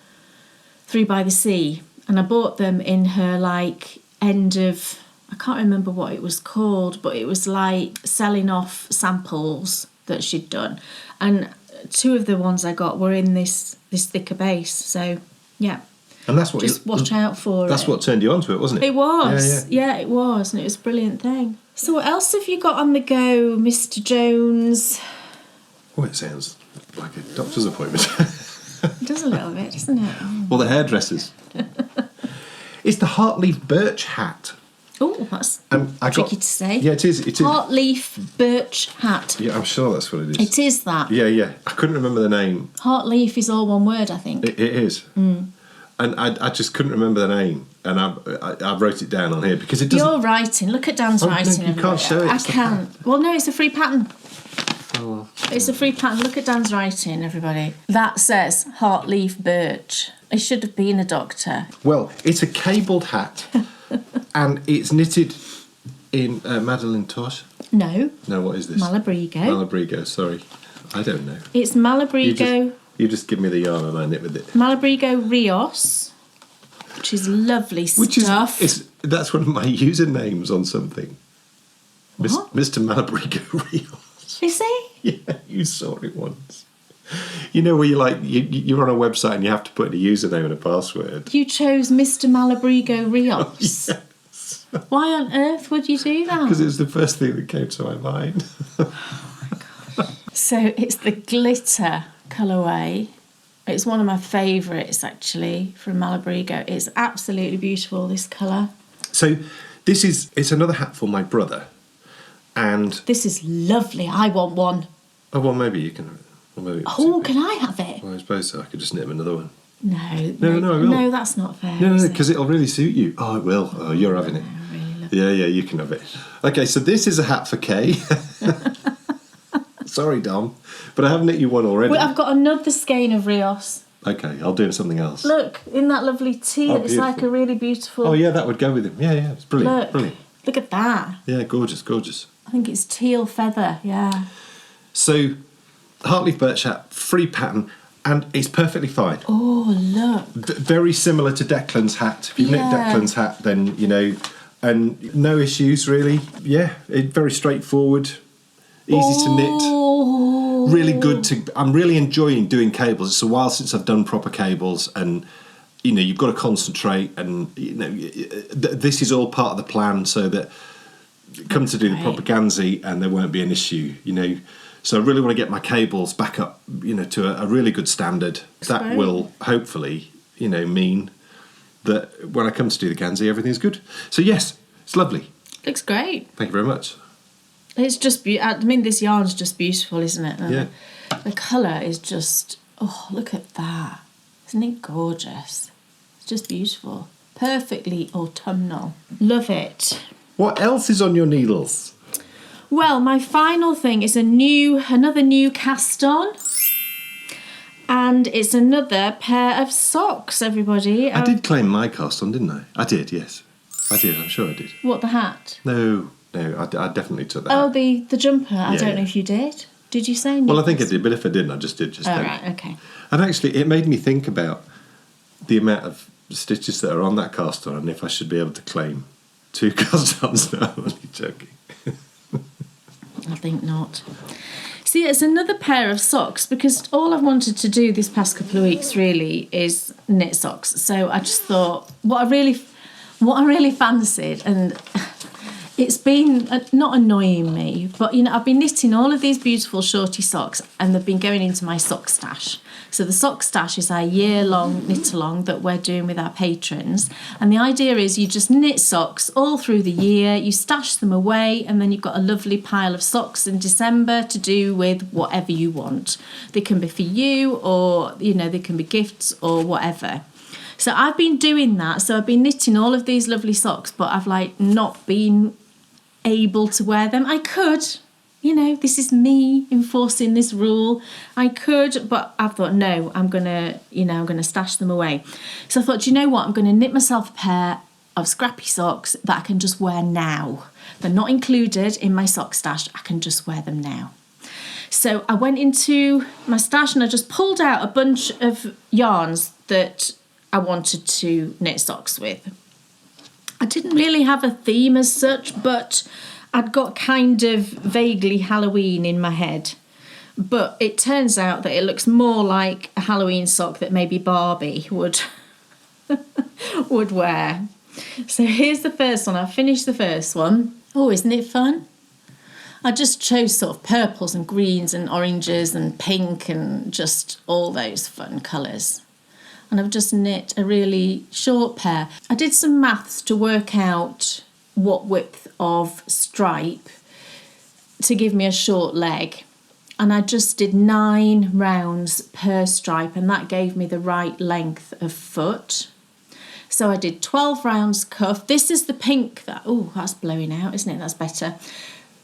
3 by the Sea, and I bought them in her like end of, I can't remember what it was called, but it was like selling off samples that she'd done, and two of the ones I got were in this thicker base. So yeah, and that's what just watch out for. That's what turned you onto it, wasn't it? It was, yeah, it was, and it was a brilliant thing. So what else have you got on the go, Mr. Jones? Oh, it sounds like a doctor's appointment. It does a little bit, doesn't it? Oh. Well, the hairdressers. It's the heartleaf birch hat. Oh, that's I tricky to say. Yeah, it is. It is. Heartleaf birch hat. Yeah, I'm sure that's what it is. It is that. Yeah. I couldn't remember the name. Heartleaf is all one word, I think. It is. And I just couldn't remember the name, and I wrote it down on here because it doesn't. You're writing. Look at Dan's writing. No, you can't show it. I can't. Well, no, it's a free pattern. Oh, well. It's a free pattern. Look at Dan's writing, everybody. That says heartleaf birch. It should have been a doctor. Well, it's a cabled hat, and it's knitted in Madeleine Tosh. No. No, what is this? Malabrigo. Malabrigo, sorry. I don't know. It's Malabrigo. You just give me the yarn and I knit with it. Malabrigo Rios, which is lovely stuff. That's one of my usernames on something. What? Mr. Malabrigo Rios. Is he? Yeah, you saw it once. You know where you're on a website and you have to put in a username and a password. You chose Mr. Malabrigo Rios. Yes. Why on earth would you do that? Because it was the first thing that came to my mind. Oh my gosh. So it's the glitter colourway. It's one of my favourites actually from Malabrigo. It's absolutely beautiful, this colour. So it's another hat for my brother. And this is lovely. I want one. Oh, well, maybe you can have it. Or maybe can I have it? Well, I suppose so. I could just knit him another one. No, that's not fair. No, because it'll really suit you. Oh, it will. Oh, you're having it. I really love Yeah, you can have it. Okay, so this is a hat for Kay. Sorry, Dom, but I have knit you one already. Wait, I've got another skein of Rios. Okay, I'll do something else. Look, in that lovely teal, it's beautiful. like a really beautiful... Oh, yeah, that would go with him. Yeah, it's brilliant. Look, brilliant. Look at that. Yeah, gorgeous. I think it's teal feather, yeah. So Heartleaf birch hat, free pattern, and it's perfectly fine. Oh, look. Very similar to Declan's hat. If you've knit Declan's hat, then, you know, and no issues really. Yeah, very straightforward, easy to knit. Really good to... I'm really enjoying doing cables. It's a while since I've done proper cables, and, you know, you've got to concentrate, and, you know, this is all part of the plan so that come to do the proper Gansey and there won't be an issue, you know. So I really want to get my cables back up, you know, to a really good standard. That will hopefully, you know, mean that when I come to do the Gansey, everything's good. So yes, it's lovely. Looks great. Thank you very much. It's just I mean, this yarn's just beautiful, isn't it? Yeah. The colour is just, oh, look at that. Isn't it gorgeous? It's just beautiful. Perfectly autumnal. Love it. What else is on your needles? Well, my final thing is another new cast on. And it's another pair of socks, everybody. I did claim my cast on, didn't I? I did, yes. I did, I'm sure I did. What, the hat? No, I definitely took that. Oh, the jumper. I don't know yeah. if you did. Did you say? Well, I think I did, but if I didn't, I just did just then. then. Right, okay. And actually, it made me think about the amount of stitches that are on that cast on and if I should be able to claim 2 cast ons. No, I'm only joking. I think not. See, it's another pair of socks because all I've wanted to do this past couple of weeks really is knit socks. So I just thought what I really fancied, and it's been not annoying me, but, you know, I've been knitting all of these beautiful shorty socks and they've been going into my sock stash. So the sock stash is our year-long knit-along that we're doing with our patrons. And the idea is you just knit socks all through the year, you stash them away, and then you've got a lovely pile of socks in December to do with whatever you want. They can be for you, or, you know, they can be gifts or whatever. So I've been doing that. So I've been knitting all of these lovely socks, but I've, like, not been able to wear them. I could... You know, this is me enforcing this rule. I could, but I thought, no, I'm going to stash them away. So I thought, do you know what? I'm going to knit myself a pair of Scrappy Socks that I can just wear now. They're not included in my sock stash. I can just wear them now. So I went into my stash and I just pulled out a bunch of yarns that I wanted to knit socks with. I didn't really have a theme as such, but I'd got kind of vaguely Halloween in my head. But it turns out that it looks more like a Halloween sock that maybe Barbie would wear. So here's the first one. I finished the first one. Oh, isn't it fun? I just chose sort of purples and greens and oranges and pink and just all those fun colours. And I've just knit a really short pair. I did some maths to work out what width of stripe to give me a short leg, and I just did 9 rounds per stripe, and that gave me the right length of foot. So I did 12 rounds cuff. This is the pink that, oh, that's blowing out, isn't it? That's better.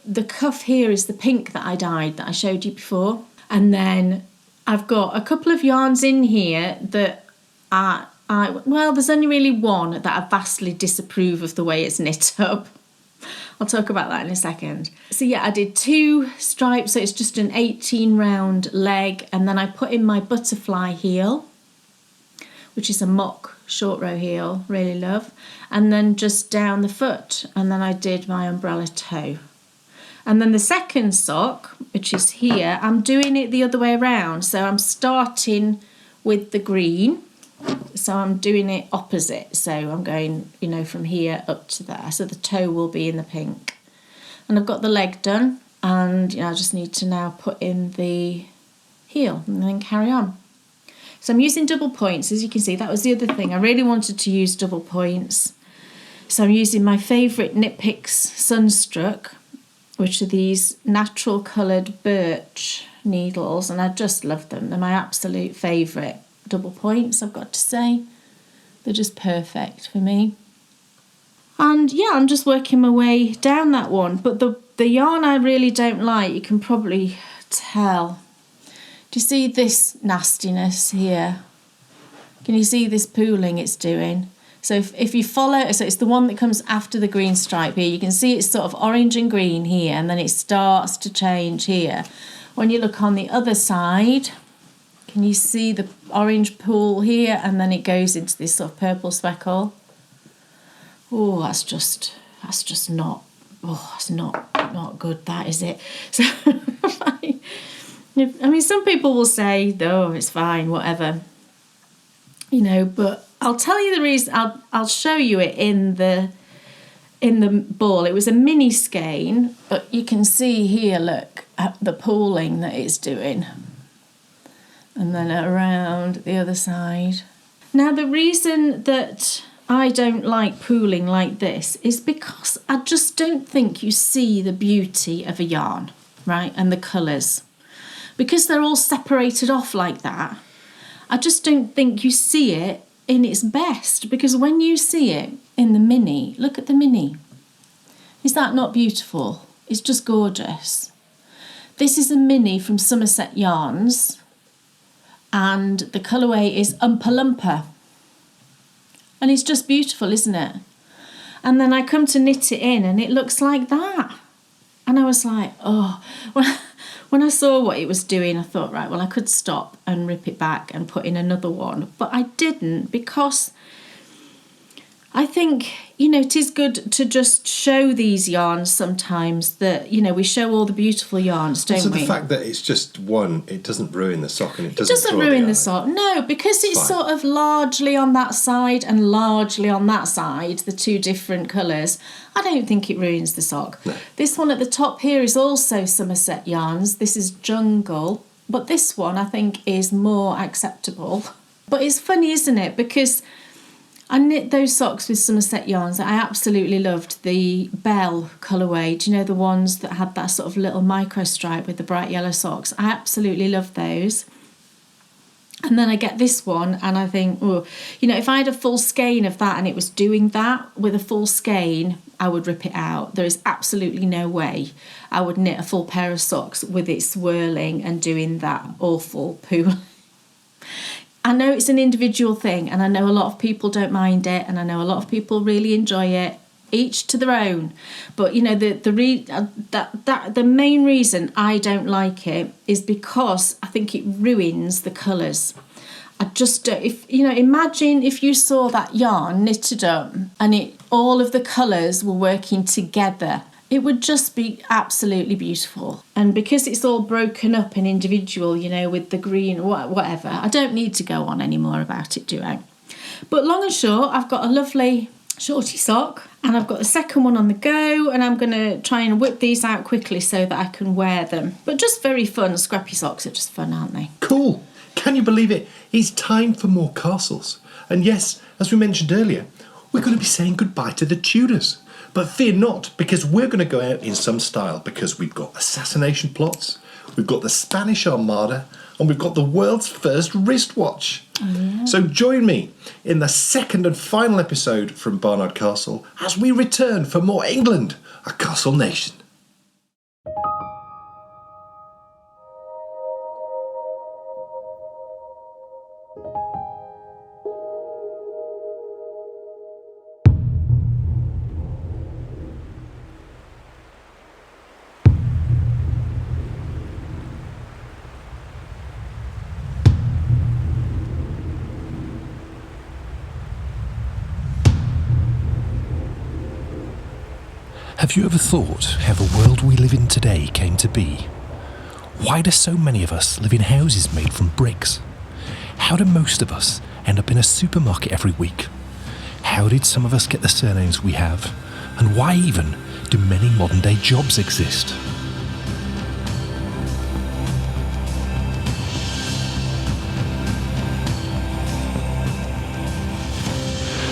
The cuff here is the pink that I dyed that I showed you before, and then I've got a couple of yarns in here that well, there's only really one that I vastly disapprove of the way it's knit up. I'll talk about that in a second. So yeah, I did 2 stripes, so it's just an 18 round leg, and then I put in my butterfly heel, which is a mock short row heel, really love, and then just down the foot, and then I did my umbrella toe. And then the second sock, which is here, I'm doing it the other way around, so I'm starting with the green. So I'm doing it opposite. So I'm going, you know, from here up to there. So the toe will be in the pink. And I've got the leg done. And, you know, I just need to now put in the heel and then carry on. So I'm using double points. As you can see, that was the other thing. I really wanted to use double points. So I'm using my favourite Knit Picks Sunstruck, which are these natural coloured birch needles. And I just love them. They're my absolute favourite. Double points, I've got to say. They're just perfect for me. And yeah, I'm just working my way down that one. But the yarn I really don't like, you can probably tell. Do you see this nastiness here? Can you see this pooling it's doing? So if you follow, so it's the one that comes after the green stripe here. You can see it's sort of orange and green here, and then it starts to change here. When you look on the other side, can you see the orange pool here, and then it goes into this sort of purple speckle? Oh, that's just not. Oh, it's not good. That is it. So, I mean, some people will say, "Oh, it's fine, whatever," But I'll tell you the reason. I'll show you it in the ball. It was a mini skein, but you can see here. Look at the pooling that it's doing. And then around the other side. Now, the reason that I don't like pooling like this is because I just don't think you see the beauty of a yarn, right? And the colours. Because they're all separated off like that, I just don't think you see it in its best. Because when you see it in the mini, look at the mini. Is that not beautiful? It's just gorgeous. This is a mini from Somerset Yarns. And the colourway is Oompa Loompa. And it's just beautiful, isn't it? And then I come to knit it in and it looks like that. And I was like, oh. When I saw what it was doing, I thought, right, well, I could stop and rip it back and put in another one. But I didn't, because I think, it is good to just show these yarns sometimes, that, we show all the beautiful yarns, don't we? So the fact that it's just one, it doesn't ruin the sock, and it doesn't ruin the sock. No, because it's sort of largely on that side and largely on that side, the two different colours. I don't think it ruins the sock. No. This one at the top here is also Somerset Yarns. This is Jungle, but this one I think is more acceptable. But it's funny, isn't it? Because I knit those socks with Somerset Yarns. I absolutely loved the Belle colourway. Do you know the ones that had that sort of little micro stripe with the bright yellow socks? I absolutely loved those. And then I get this one and I think, oh, if I had a full skein of that and it was doing that with a full skein, I would rip it out. There is absolutely no way I would knit a full pair of socks with it swirling and doing that awful pool. I know it's an individual thing, and I know a lot of people don't mind it, and I know a lot of people really enjoy it. Each to their own. But the main reason I don't like it is because I think it ruins the colours. I just don't. Imagine if you saw that yarn knitted up and all of the colours were working together. It would just be absolutely beautiful. And because it's all broken up and individual, with the green, whatever, I don't need to go on any more about it, do I? But long and short, I've got a lovely shorty sock and I've got the second one on the go, and I'm going to try and whip these out quickly so that I can wear them. But just very fun. Scrappy socks are just fun, aren't they? Cool. Can you believe it? It's time for more castles. And yes, as we mentioned earlier, we're going to be saying goodbye to the Tudors. But fear not, because we're going to go out in some style, because we've got assassination plots, we've got the Spanish Armada, and we've got the world's first wristwatch. Oh, yeah. So join me in the second and final episode from Barnard Castle as we return for more England, a castle nation. Have you ever thought how the world we live in today came to be? Why do so many of us live in houses made from bricks? How do most of us end up in a supermarket every week? How did some of us get the surnames we have? And why even do many modern day jobs exist?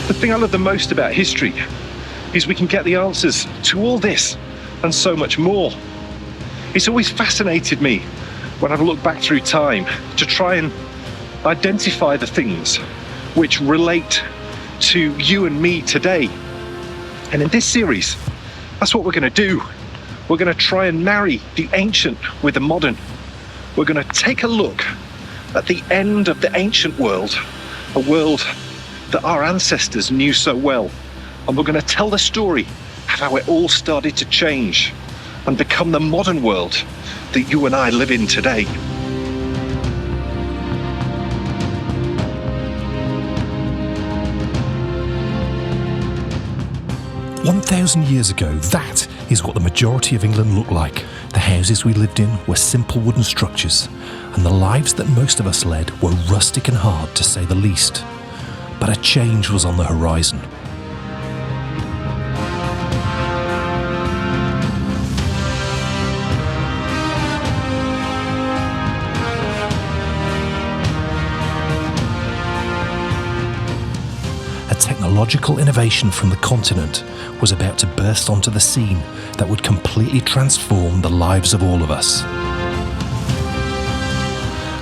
The thing I love the most about history is we can get the answers to all this and so much more. It's always fascinated me when I've looked back through time to try and identify the things which relate to you and me today. And in this series, that's what we're going to do. We're going to try and marry the ancient with the modern. We're going to take a look at the end of the ancient world, a world that our ancestors knew so well. And we're going to tell the story of how it all started to change and become the modern world that you and I live in today. Years ago, that is what the majority of England looked like. The houses we lived in were simple wooden structures, and the lives that most of us led were rustic and hard, to say the least. But a change was on the horizon. Technological innovation from the continent was about to burst onto the scene that would completely transform the lives of all of us.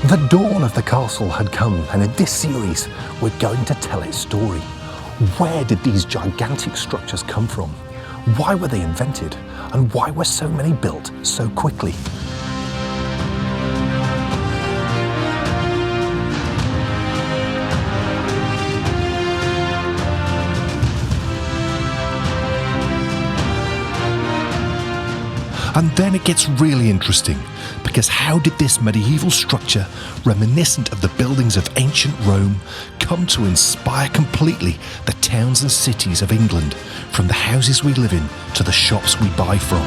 The dawn of the castle had come, and in this series we're going to tell its story. Where did these gigantic structures come from? Why were they invented? And why were so many built so quickly? And then it gets really interesting, because how did this medieval structure, reminiscent of the buildings of ancient Rome, come to inspire completely the towns and cities of England, from the houses we live in to the shops we buy from?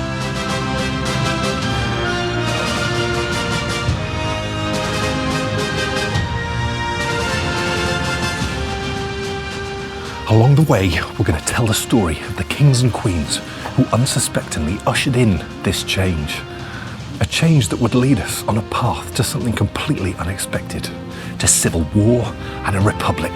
Along the way, we're going to tell the story of the kings and queens who unsuspectingly ushered in this change. A change that would lead us on a path to something completely unexpected, to civil war and a republic.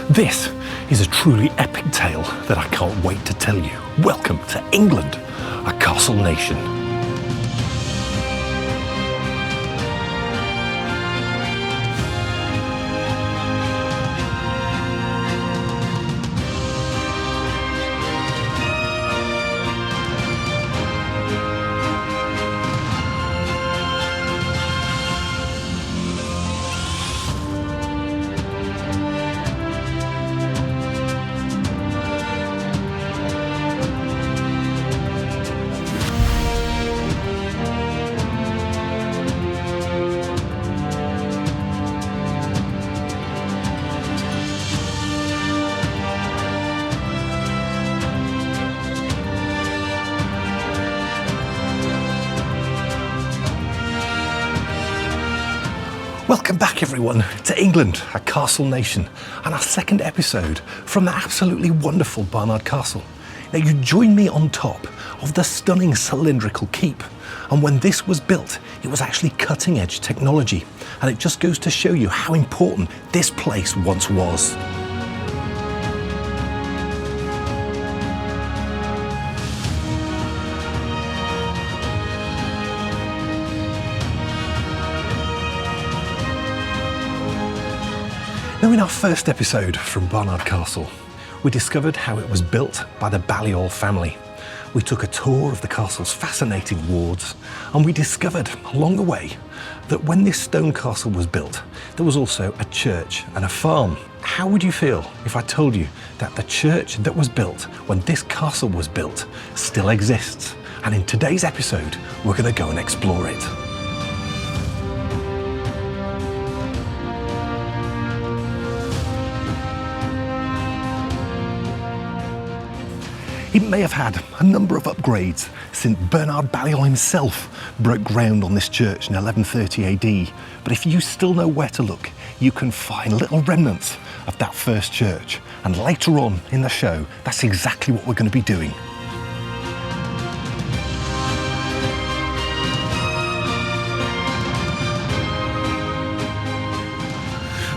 This is a truly epic tale that I can't wait to tell you. Welcome to England, a castle nation. Welcome back everyone to England, a castle nation, and our second episode from the absolutely wonderful Barnard Castle. Now you join me on top of the stunning cylindrical keep, and when this was built it was actually cutting edge technology, and it just goes to show you how important this place once was. Now in our first episode from Barnard Castle, we discovered how it was built by the Balliol family. We took a tour of the castle's fascinating wards, and we discovered along the way that when this stone castle was built, there was also a church and a farm. How would you feel if I told you that the church that was built when this castle was built still exists? And in today's episode, we're going to go and explore it. It may have had a number of upgrades since Bernard Balliol himself broke ground on this church in 1130 AD, but if you still know where to look, you can find little remnants of that first church, and later on in the show, that's exactly what we're going to be doing.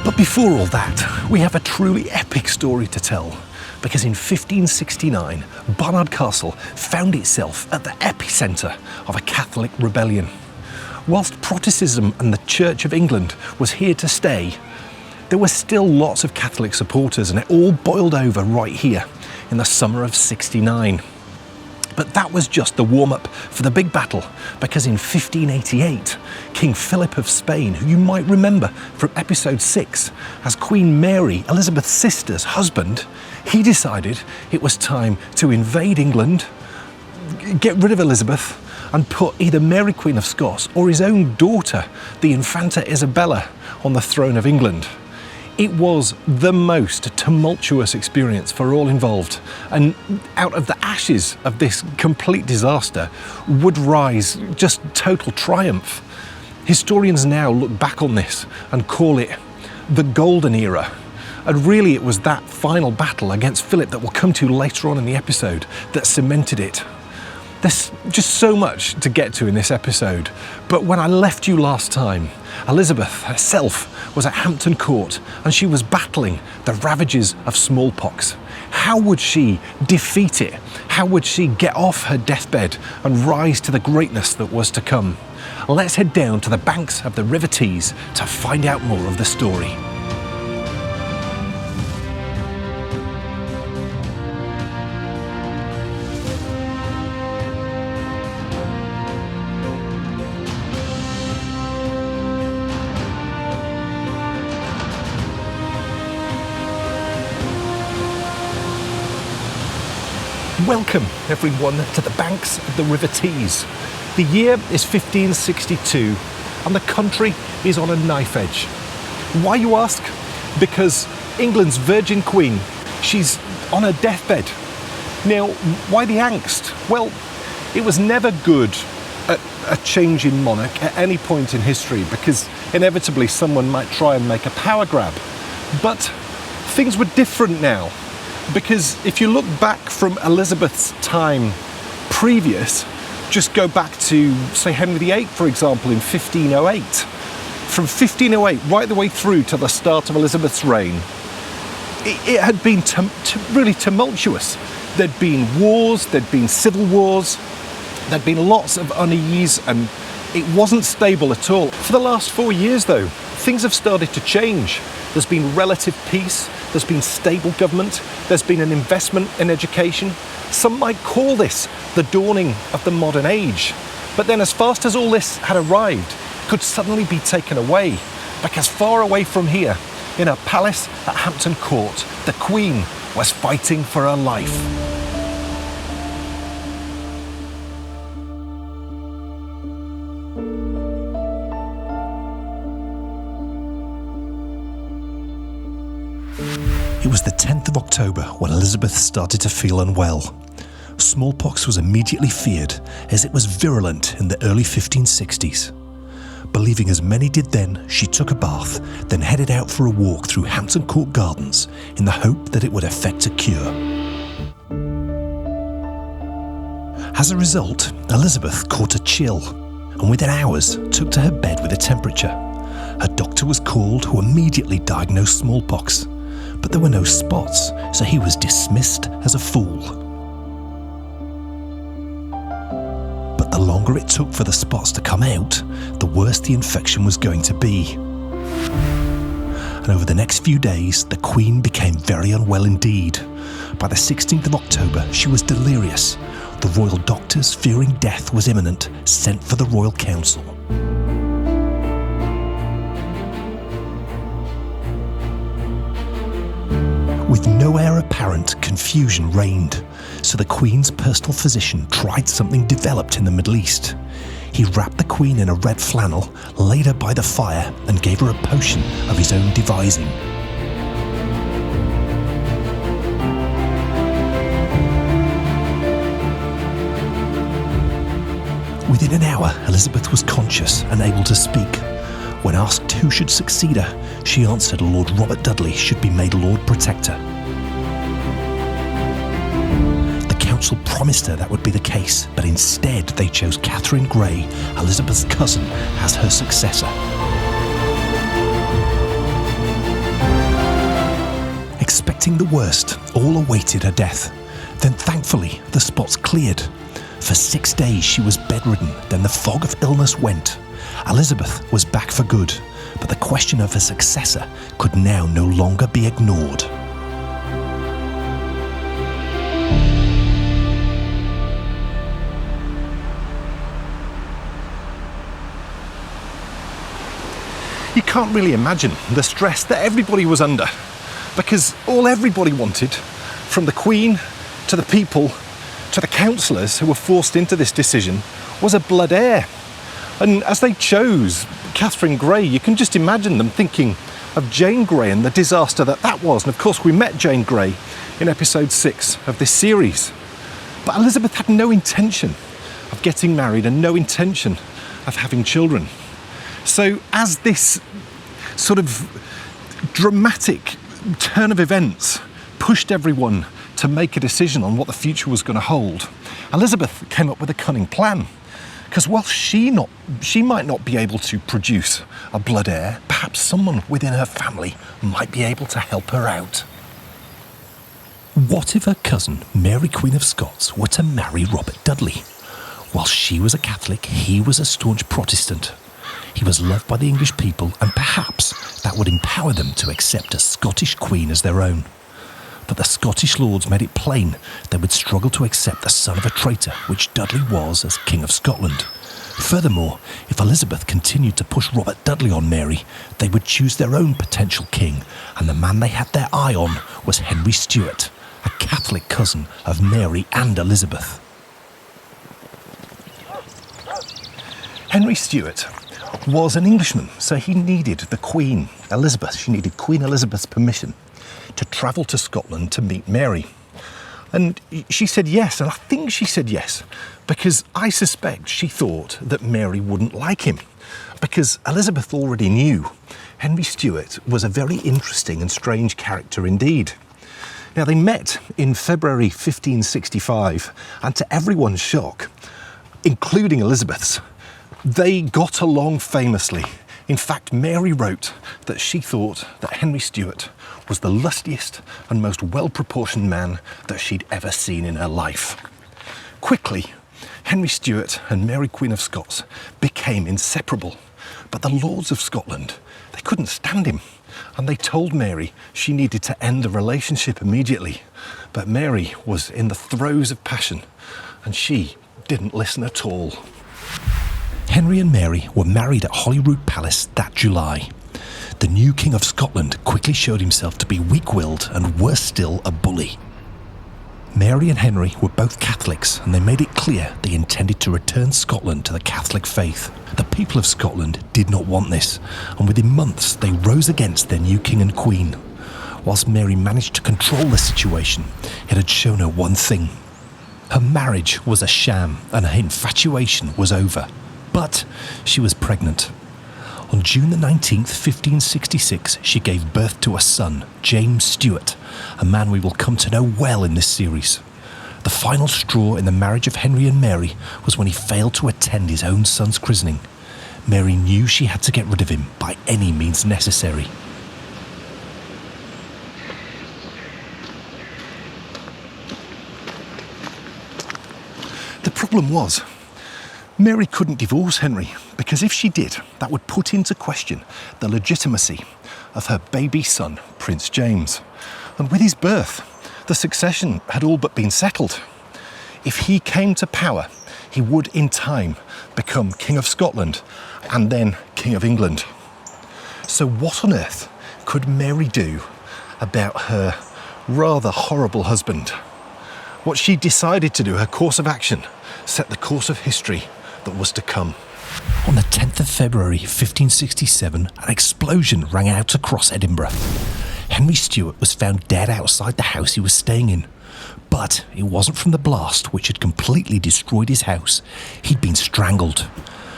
But before all that, we have a truly epic story to tell. Because in 1569, Barnard Castle found itself at the epicentre of a Catholic rebellion. Whilst Protestantism and the Church of England was here to stay, there were still lots of Catholic supporters, and it all boiled over right here in the summer of '69. But that was just the warm-up for the big battle, because in 1588, King Philip of Spain, who you might remember from episode 6 as Queen Mary, Elizabeth's sister's husband, he decided it was time to invade England, get rid of Elizabeth, and put either Mary Queen of Scots or his own daughter, the Infanta Isabella, on the throne of England. It was the most tumultuous experience for all involved, and out of the ashes of this complete disaster would rise just total triumph. Historians now look back on this and call it the Golden Era, and really it was that final battle against Philip that we'll come to later on in the episode that cemented it. There's just so much to get to in this episode, but when I left you last time, Elizabeth herself was at Hampton Court and she was battling the ravages of smallpox. How would she defeat it? How would she get off her deathbed and rise to the greatness that was to come? Let's head down to the banks of the River Tees to find out more of the story. Welcome everyone to the banks of the River Tees. The year is 1562 and the country is on a knife edge. Why, you ask? Because England's Virgin Queen, she's on her deathbed. Now, why the angst? Well, it was never good a change in monarch at any point in history, because inevitably someone might try and make a power grab. But things were different now. Because if you look back from Elizabeth's time previous, just go back to, say, Henry VIII, for example, in 1508. From 1508 right the way through to the start of Elizabeth's reign, it had been really tumultuous. There'd been wars, there'd been civil wars, there'd been lots of unease, and it wasn't stable at all. For the last 4 years, though, things have started to change. There's been relative peace, there's been stable government, there's been an investment in education. Some might call this the dawning of the modern age. But then as fast as all this had arrived, it could suddenly be taken away, because far away from here, in her palace at Hampton Court, the Queen was fighting for her life. It was the 10th of October when Elizabeth started to feel unwell. Smallpox was immediately feared, as it was virulent in the early 1560s. Believing as many did then, she took a bath, then headed out for a walk through Hampton Court Gardens in the hope that it would effect a cure. As a result, Elizabeth caught a chill, and within hours took to her bed with a temperature. Her doctor was called, who immediately diagnosed smallpox. But there were no spots, so he was dismissed as a fool. But the longer it took for the spots to come out, the worse the infection was going to be. And over the next few days, the Queen became very unwell indeed. By the 16th of October, she was delirious. The royal doctors, fearing death was imminent, sent for the Royal Council. With no heir apparent, confusion reigned, so the Queen's personal physician tried something developed in the Middle East. He wrapped the Queen in a red flannel, laid her by the fire, and gave her a potion of his own devising. Within an hour, Elizabeth was conscious and able to speak. When asked who should succeed her, she answered Lord Robert Dudley should be made Lord Protector. The council promised her that would be the case, but instead they chose Catherine Grey, Elizabeth's cousin, as her successor. Expecting the worst, all awaited her death. Then thankfully, the spots cleared. For 6 days she was bedridden, then the fog of illness went. Elizabeth was back for good, but the question of her successor could now no longer be ignored. You can't really imagine the stress that everybody was under, because all everybody wanted, from the Queen to the people to the councillors who were forced into this decision, was a blood heir. And as they chose Catherine Grey, you can just imagine them thinking of Jane Grey and the disaster that was. And of course we met Jane Grey in episode 6 of this series. But Elizabeth had no intention of getting married and no intention of having children. So as this sort of dramatic turn of events pushed everyone to make a decision on what the future was going to hold, Elizabeth came up with a cunning plan. Because while she might not be able to produce a blood heir, perhaps someone within her family might be able to help her out. What if her cousin, Mary Queen of Scots, were to marry Robert Dudley? While she was a Catholic, he was a staunch Protestant. He was loved by the English people, and perhaps that would empower them to accept a Scottish queen as their own. But the Scottish lords made it plain they would struggle to accept the son of a traitor, which Dudley was as King of Scotland. Furthermore, if Elizabeth continued to push Robert Dudley on Mary, they would choose their own potential king, and the man they had their eye on was Henry Stuart, a Catholic cousin of Mary and Elizabeth. Henry Stuart was an Englishman, so he needed the Queen Elizabeth. She needed Queen Elizabeth's permission to travel to Scotland to meet Mary. And she said yes, and I think she said yes because I suspect she thought that Mary wouldn't like him, because Elizabeth already knew Henry Stuart was a very interesting and strange character indeed. Now, they met in February 1565, and to everyone's shock, including Elizabeth's, they got along famously. In fact, Mary wrote that she thought that Henry Stuart was the lustiest and most well-proportioned man that she'd ever seen in her life. Quickly, Henry Stuart and Mary Queen of Scots became inseparable, but the lords of Scotland, they couldn't stand him, and they told Mary she needed to end the relationship immediately. But Mary was in the throes of passion, and she didn't listen at all. Henry and Mary were married at Holyrood Palace that July. The new King of Scotland quickly showed himself to be weak-willed and, worse still, a bully. Mary and Henry were both Catholics, and they made it clear they intended to return Scotland to the Catholic faith. The people of Scotland did not want this, and within months they rose against their new king and queen. Whilst Mary managed to control the situation, it had shown her one thing. Her marriage was a sham, and her infatuation was over. But she was pregnant. On June the 19th, 1566, she gave birth to a son, James Stuart, a man we will come to know well in this series. The final straw in the marriage of Henry and Mary was when he failed to attend his own son's christening. Mary knew she had to get rid of him by any means necessary. The problem was, Mary couldn't divorce Henry, because if she did, that would put into question the legitimacy of her baby son, Prince James. And with his birth, the succession had all but been settled. If he came to power, he would in time become King of Scotland and then King of England. So what on earth could Mary do about her rather horrible husband? What she decided to do, her course of action, set the course of history that was to come. On the 10th of February 1567, an explosion rang out across Edinburgh. Henry Stuart was found dead outside the house he was staying in. But it wasn't from the blast, which had completely destroyed his house. He'd been strangled.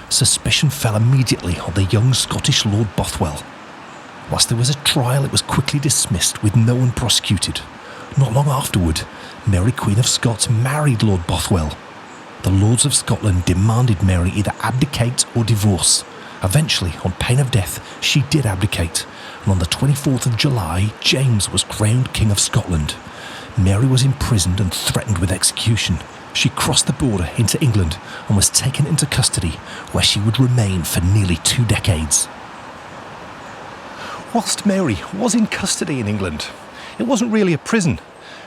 Suspicion fell immediately on the young Scottish Lord Bothwell. Whilst there was a trial, it was quickly dismissed with no one prosecuted. Not long afterward, Mary Queen of Scots married Lord Bothwell. The Lords of Scotland demanded Mary either abdicate or divorce. Eventually, on pain of death, she did abdicate, and on the 24th of July, James was crowned King of Scotland. Mary was imprisoned and threatened with execution. She crossed the border into England and was taken into custody, where she would remain for nearly 2 decades. whilst Mary was in custody in England, it wasn't really a prison.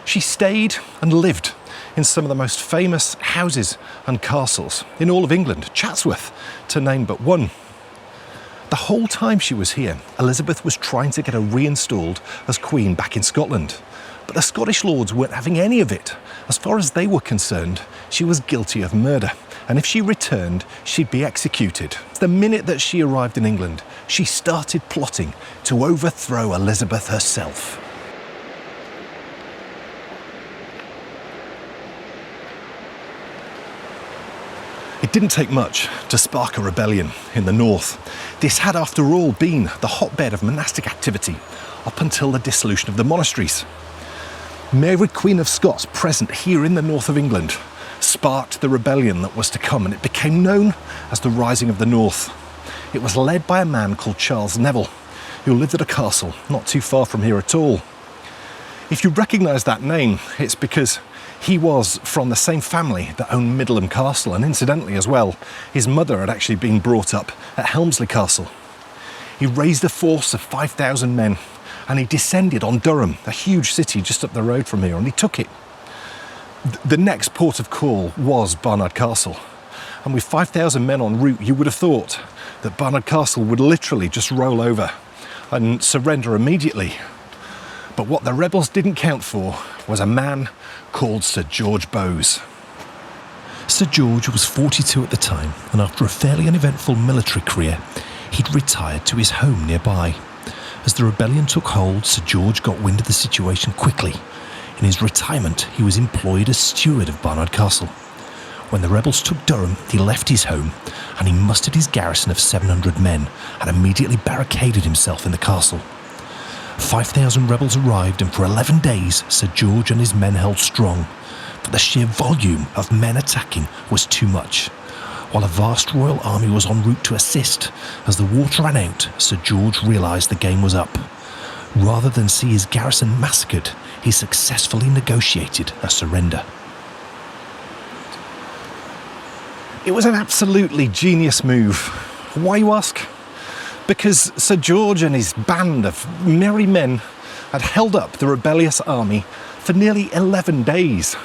She stayed and lived in some of the most famous houses and castles in all of England, Chatsworth, to name but one. The whole time she was here, Elizabeth was trying to get her reinstalled as Queen back in Scotland. But the Scottish lords weren't having any of it. As far as they were concerned, she was guilty of murder, and if she returned, she'd be executed. The minute that she arrived in England, she started plotting to overthrow Elizabeth herself. It didn't take much to spark a rebellion in the north. This had, after all, been the hotbed of monastic activity up until the dissolution of the monasteries. Mary, Queen of Scots, present here in the north of England, sparked the rebellion that was to come, and it became known as the Rising of the North. It was led by a man called Charles Neville, who lived at a castle not too far from here at all. If you recognise that name, it's because he was from the same family that owned Middleham Castle, and incidentally as well, his mother had actually been brought up at Helmsley Castle. He raised a force of 5,000 men, and he descended on Durham, a huge city just up the road from here, and he took it. The next port of call was Barnard Castle, and with 5,000 men en route, you would have thought that Barnard Castle would literally just roll over and surrender immediately. But what the rebels didn't count for was a man called Sir George Bowes. Sir George was 42 at the time, and after a fairly uneventful military career, he'd retired to his home nearby. As the rebellion took hold, Sir George got wind of the situation quickly. In his retirement, he was employed as steward of Barnard Castle. When the rebels took Durham, he left his home, and he mustered his garrison of 700 men and immediately barricaded himself in the castle. 5,000 rebels arrived, and for 11 days, Sir George and his men held strong. But the sheer volume of men attacking was too much. While a vast royal army was en route to assist, as the water ran out, Sir George realised the game was up. Rather than see his garrison massacred, he successfully negotiated a surrender. It was an absolutely genius move. Why, you ask? Because Sir George and his band of merry men had held up the rebellious army for nearly 11 days.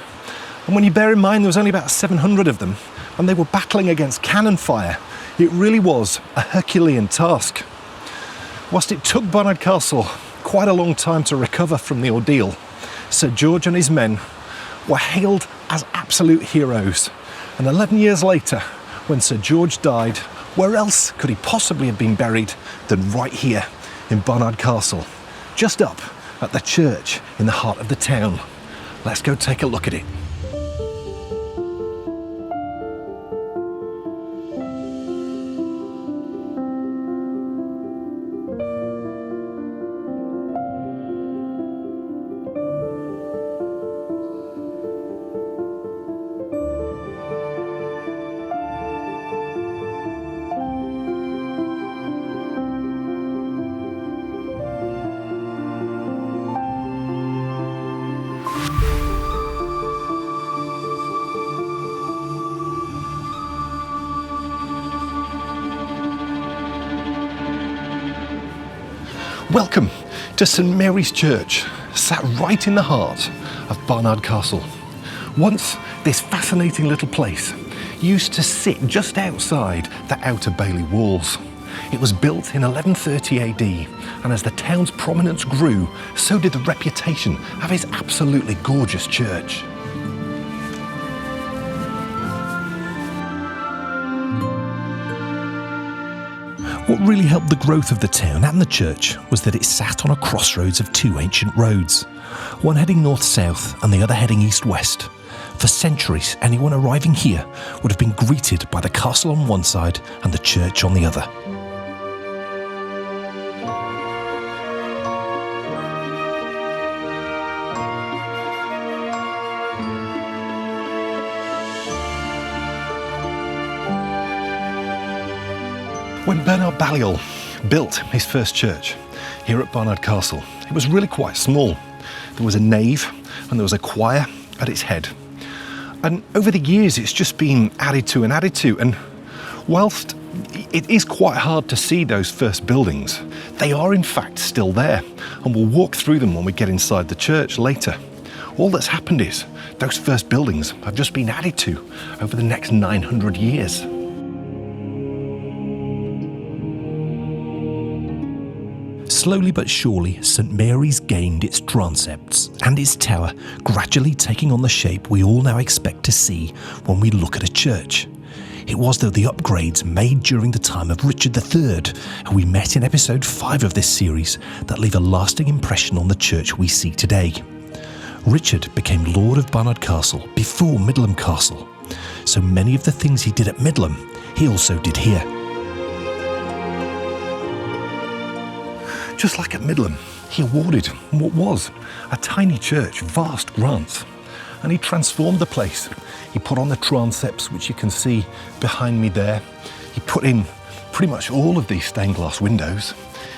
And when you bear in mind there was only about 700 of them, and they were battling against cannon fire, it really was a Herculean task. Whilst it took Barnard Castle quite a long time to recover from the ordeal, Sir George and his men were hailed as absolute heroes. And 11 years later, when Sir George died, where else could he possibly have been buried than right here in Barnard Castle, just up at the church in the heart of the town. Let's go take a look at it. Welcome to St Mary's Church, sat right in the heart of Barnard Castle. Once, this fascinating little place used to sit just outside the Outer Bailey walls. It was built in 1130 AD, and as the town's prominence grew, so did the reputation of its absolutely gorgeous church. What really helped the growth of the town and the church was that it sat on a crossroads of two ancient roads, one heading north-south and the other heading east-west. For centuries, anyone arriving here would have been greeted by the castle on one side and the church on the other. When Bernard Balliol built his first church here at Barnard Castle, it was really quite small. There was a nave and there was a choir at its head. And over the years, it's just been added to, and Whilst it is quite hard to see those first buildings, they are in fact still there, and we'll walk through them when we get inside the church later. All that's happened is those first buildings have just been added to over the next 900 years. Slowly but surely, St Mary's gained its transepts and its tower, gradually taking on the shape we all now expect to see when we look at a church. It was though the upgrades made during the time of Richard III, who we met in episode 5 of this series, that leave a lasting impression on the church we see today. Richard became Lord of Barnard Castle before Middleham Castle, so many of the things he did at Middleham, he also did here. Just like at Middleham, he awarded what was a tiny church vast grants, and he transformed the place. He put on the transepts, which you can see behind me there. He put in pretty much all of these stained glass windows.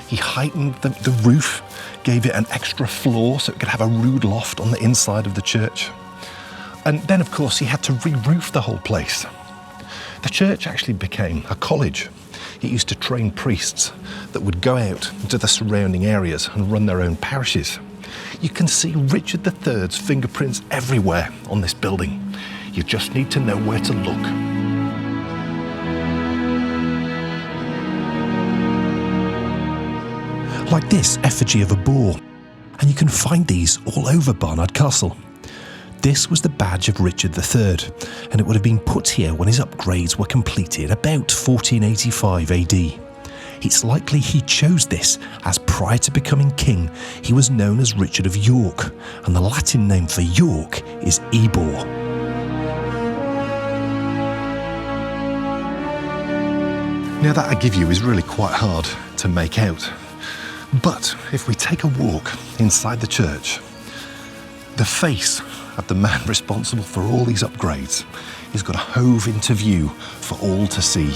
He heightened the roof, gave it an extra floor so it could have a rood loft on the inside of the church. And then, of course, he had to re-roof the whole place. The church actually became a college. It used to train priests that would go out into the surrounding areas and run their own parishes. You can see Richard III's fingerprints everywhere on this building. You just need to know where to look. Like this effigy of a boar, and you can find these all over Barnard Castle. This was the badge of Richard III, and it would have been put here when his upgrades were completed about 1485 AD. It's likely he chose this as prior to becoming king, he was known as Richard of York, and the Latin name for York is Ebor. Now that I give you is really quite hard to make out. But if we take a walk inside the church, the face of the man responsible for all these upgrades is got to hove into view for all to see.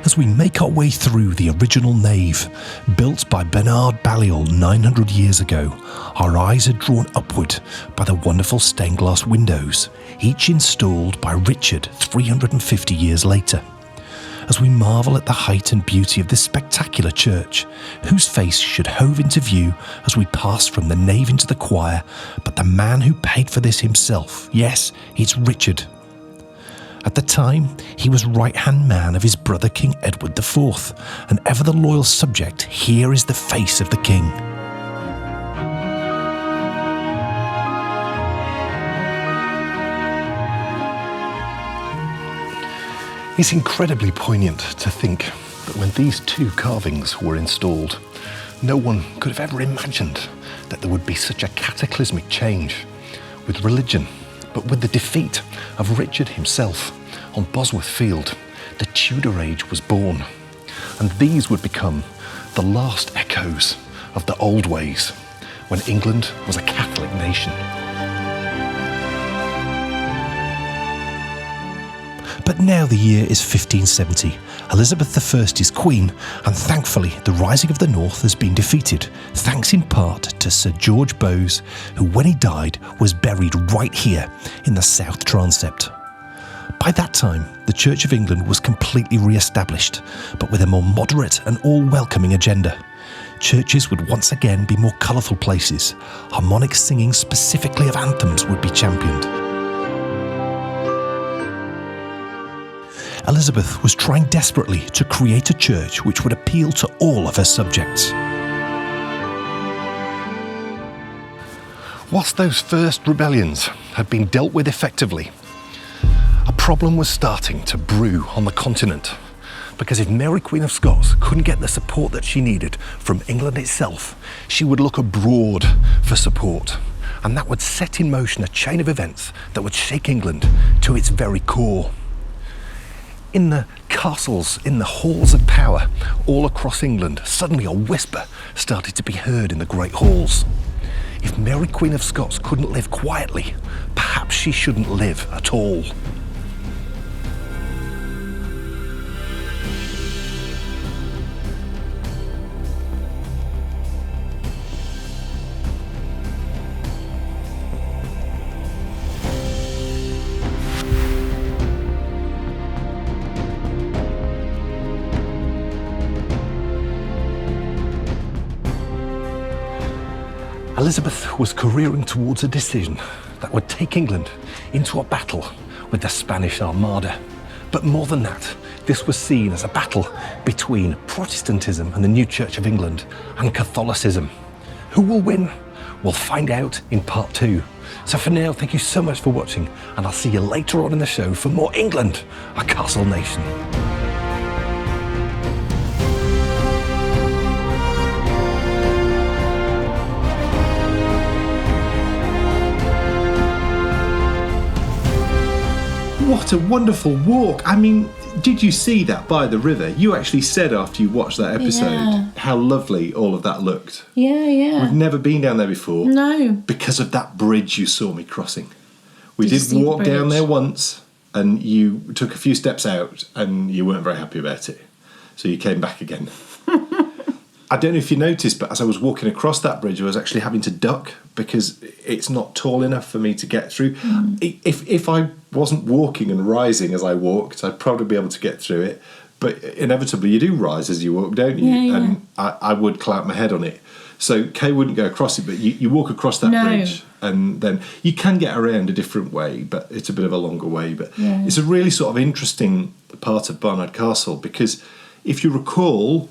As we make our way through the original nave, built by Bernard Balliol 900 years ago, our eyes are drawn upward by the wonderful stained glass windows, each installed by Richard 350 years later. As we marvel at the height and beauty of this spectacular church, whose face should hove into view as we pass from the nave into the choir, but the man who paid for this himself, yes, it's Richard. At the time, he was right-hand man of his brother King Edward IV, and ever the loyal subject, here is the face of the king. It's incredibly poignant to think that when these two carvings were installed, no one could have ever imagined that there would be such a cataclysmic change with religion. But with the defeat of Richard himself on Bosworth Field, the Tudor Age was born, and these would become the last echoes of the old ways when England was a Catholic nation. But now the year is 1570. Elizabeth I is queen, and thankfully the Rising of the North has been defeated, thanks in part to Sir George Bowes, who when he died was buried right here in the South Transept. By that time, the Church of England was completely re-established, but with a more moderate and all-welcoming agenda. Churches would once again be more colourful places. Harmonic singing specifically of anthems would be championed. Elizabeth was trying desperately to create a church which would appeal to all of her subjects. Whilst those first rebellions had been dealt with effectively, a problem was starting to brew on the continent, because if Mary Queen of Scots couldn't get the support that she needed from England itself, she would look abroad for support, and that would set in motion a chain of events that would shake England to its very core. In the castles, in the halls of power all across England, suddenly a whisper started to be heard in the great halls. If Mary Queen of Scots couldn't live quietly, perhaps perhaps she shouldn't live at all. Elizabeth was careering towards a decision that would take England into a battle with the Spanish Armada. But more than that, this was seen as a battle between Protestantism and the new Church of England and Catholicism. Who will win? We'll find out in part 2. So for now, thank you so much for watching, and I'll see you later on in the show for more England, a castle nation. What a wonderful walk. I mean, did you see that by the river? You actually said after you watched that episode how lovely all of that looked. Yeah. We've never been down there before. No. Because of that bridge you saw me crossing. We Did you did see the walk down bridge? there once, and you took a few steps out and you weren't very happy about it. So you came back again. I don't know if you noticed, but as I was walking across that bridge, I was actually having to duck because it's not tall enough for me to get through. If I wasn't walking and rising as I walked, I'd probably be able to get through it. But inevitably, you do rise as you walk, don't you? Yeah. And I would clamp my head on it. So Kay wouldn't go across it, but you walk across that bridge, and then you can get around a different way, but it's a bit of a longer way. But it's a really sort of interesting part of Barnard Castle, because if you recall,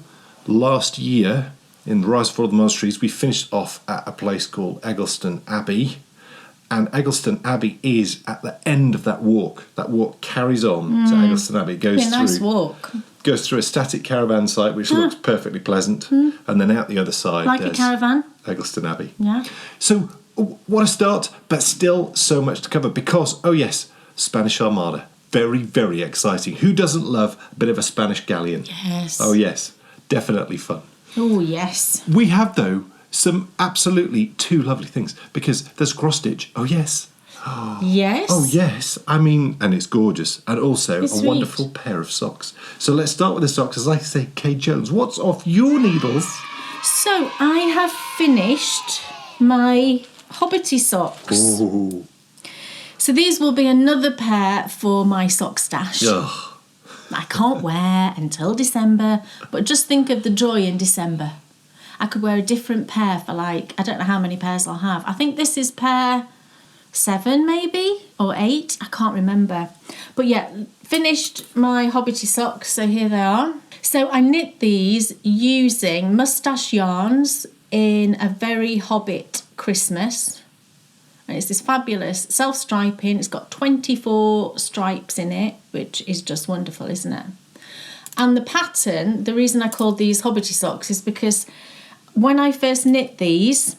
last year in the Rise of All the Monasteries, we finished off at a place called Eggleston Abbey, and Eggleston Abbey is at the end of that walk. That walk carries on to Eggleston Abbey. It goes through. Nice walk. Goes through a static caravan site, which looks perfectly pleasant, and then out the other side, Like a there's caravan. Eggleston Abbey. Yeah. So, what a start, but still so much to cover because, oh yes, Spanish Armada. Very, very exciting. Who doesn't love a bit of a Spanish galleon? Yes. Oh yes, definitely fun. Oh, yes. We have, though, some absolutely two lovely things because there's cross stitch. Oh yes. Yes. Oh yes, I mean, and it's gorgeous, and also It's a sweet. wonderful pair of socks. So let's start with the socks. As I say, Kay Jones, what's off your needles? So I have finished my Hobbity socks. Ooh. So these will be another pair for my sock stash. Ugh. I can't wear until December, but just think of the joy in December. I could wear a different pair for I don't know how many pairs I'll have. I think this is pair 7 maybe, or 8, I can't remember. But yeah, finished my Hobbity socks, so here they are. So I knit these using moustache yarns in a very Hobbit Christmas. And it's this fabulous self-striping. It's got 24 stripes in it, which is just wonderful, isn't it? And the pattern, the reason I called these Hobbity socks is because when I first knit these,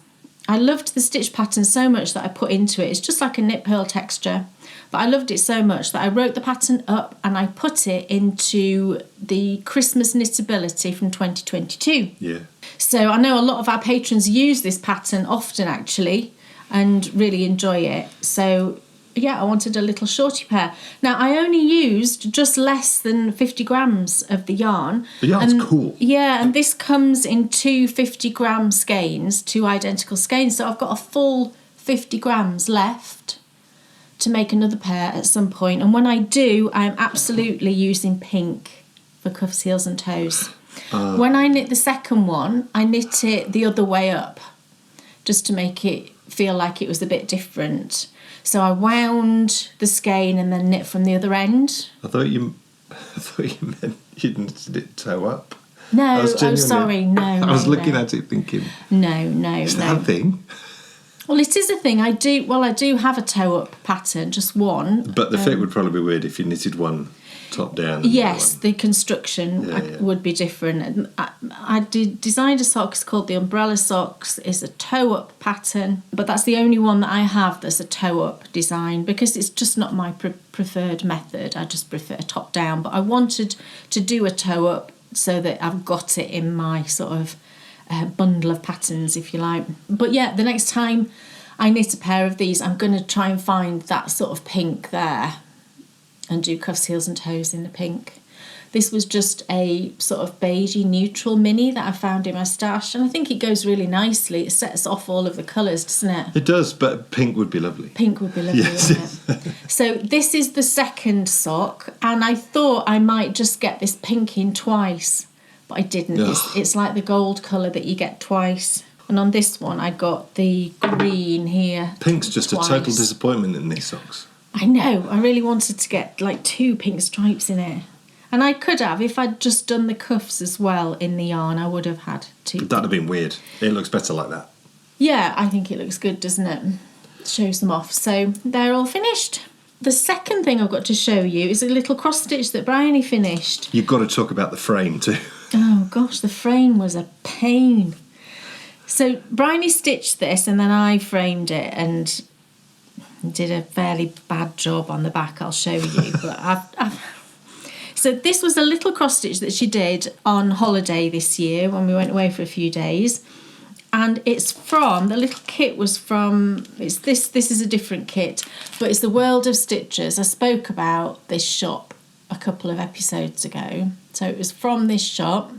I loved the stitch pattern so much that I put into it. It's just like a knit purl texture. But I loved it so much that I wrote the pattern up and I put it into the Christmas Knitability from 2022. Yeah. So I know a lot of our patrons use this pattern often actually and really enjoy it. So yeah, I wanted a little shorty pair. Now I only used just less than 50 grams of the yarn. The yarn's And- cool. Yeah, and this comes in 2 50-gram skeins, 2 identical skeins. So I've got a full 50 grams left to make another pair at some point. And when I do, I'm absolutely using pink for cuffs, heels and toes. When I knit the second one, I knit it the other way up just to make it feel like it was a bit different. So I wound the skein and then knit from the other end. I thought you meant you knitted it toe up. No, I was oh genuinely- sorry, no. I was no, looking no. at it thinking, No, is no. that a thing? Well, it is a thing. I do have a toe up pattern, just one. But the fit would probably be weird if you knitted one top down. and Yes, the the construction Yeah. would be different. And I designed a sock called the Umbrella Socks. It's a toe-up pattern, but that's the only one that I have that's a toe-up design because it's just not my preferred method. I just prefer top-down. But I wanted to do a toe-up so that I've got it in my sort of bundle of patterns, if you like. But yeah, the next time I knit a pair of these. I'm going to try and find that sort of pink there and do cuffs, heels and toes in the pink. This was just a sort of beigey neutral mini that I found in my stash, and I think it goes really nicely. It sets off all of the colours, doesn't it? It does, but pink would be lovely. Pink would be lovely, Yes. wouldn't it? So this is the second sock, and I thought I might just get this pink in twice, but I didn't. It's like the gold colour that you get twice. And on this one, I got the green here. Pink's just twice. a total disappointment in these socks. I know. I really wanted to get like 2 pink stripes in it. And I could have, if I'd just done the cuffs as well in the yarn, I would have had 2. That'd have been weird. It looks better like that. Yeah, I think it looks good, doesn't it? Shows them off. So they're all finished. The second thing I've got to show you is a little cross stitch that Bryony finished. You've got to talk about the frame too. Oh gosh, the frame was a pain. So Bryony stitched this and then I framed it and did a fairly bad job on the back, I'll show you. But So this was a little cross stitch that she did on holiday this year when we went away for a few days. And it's from, the little kit was from, it's this is a different kit, but it's the World of Stitchers. I spoke about this shop a couple of episodes ago. So it was from this shop.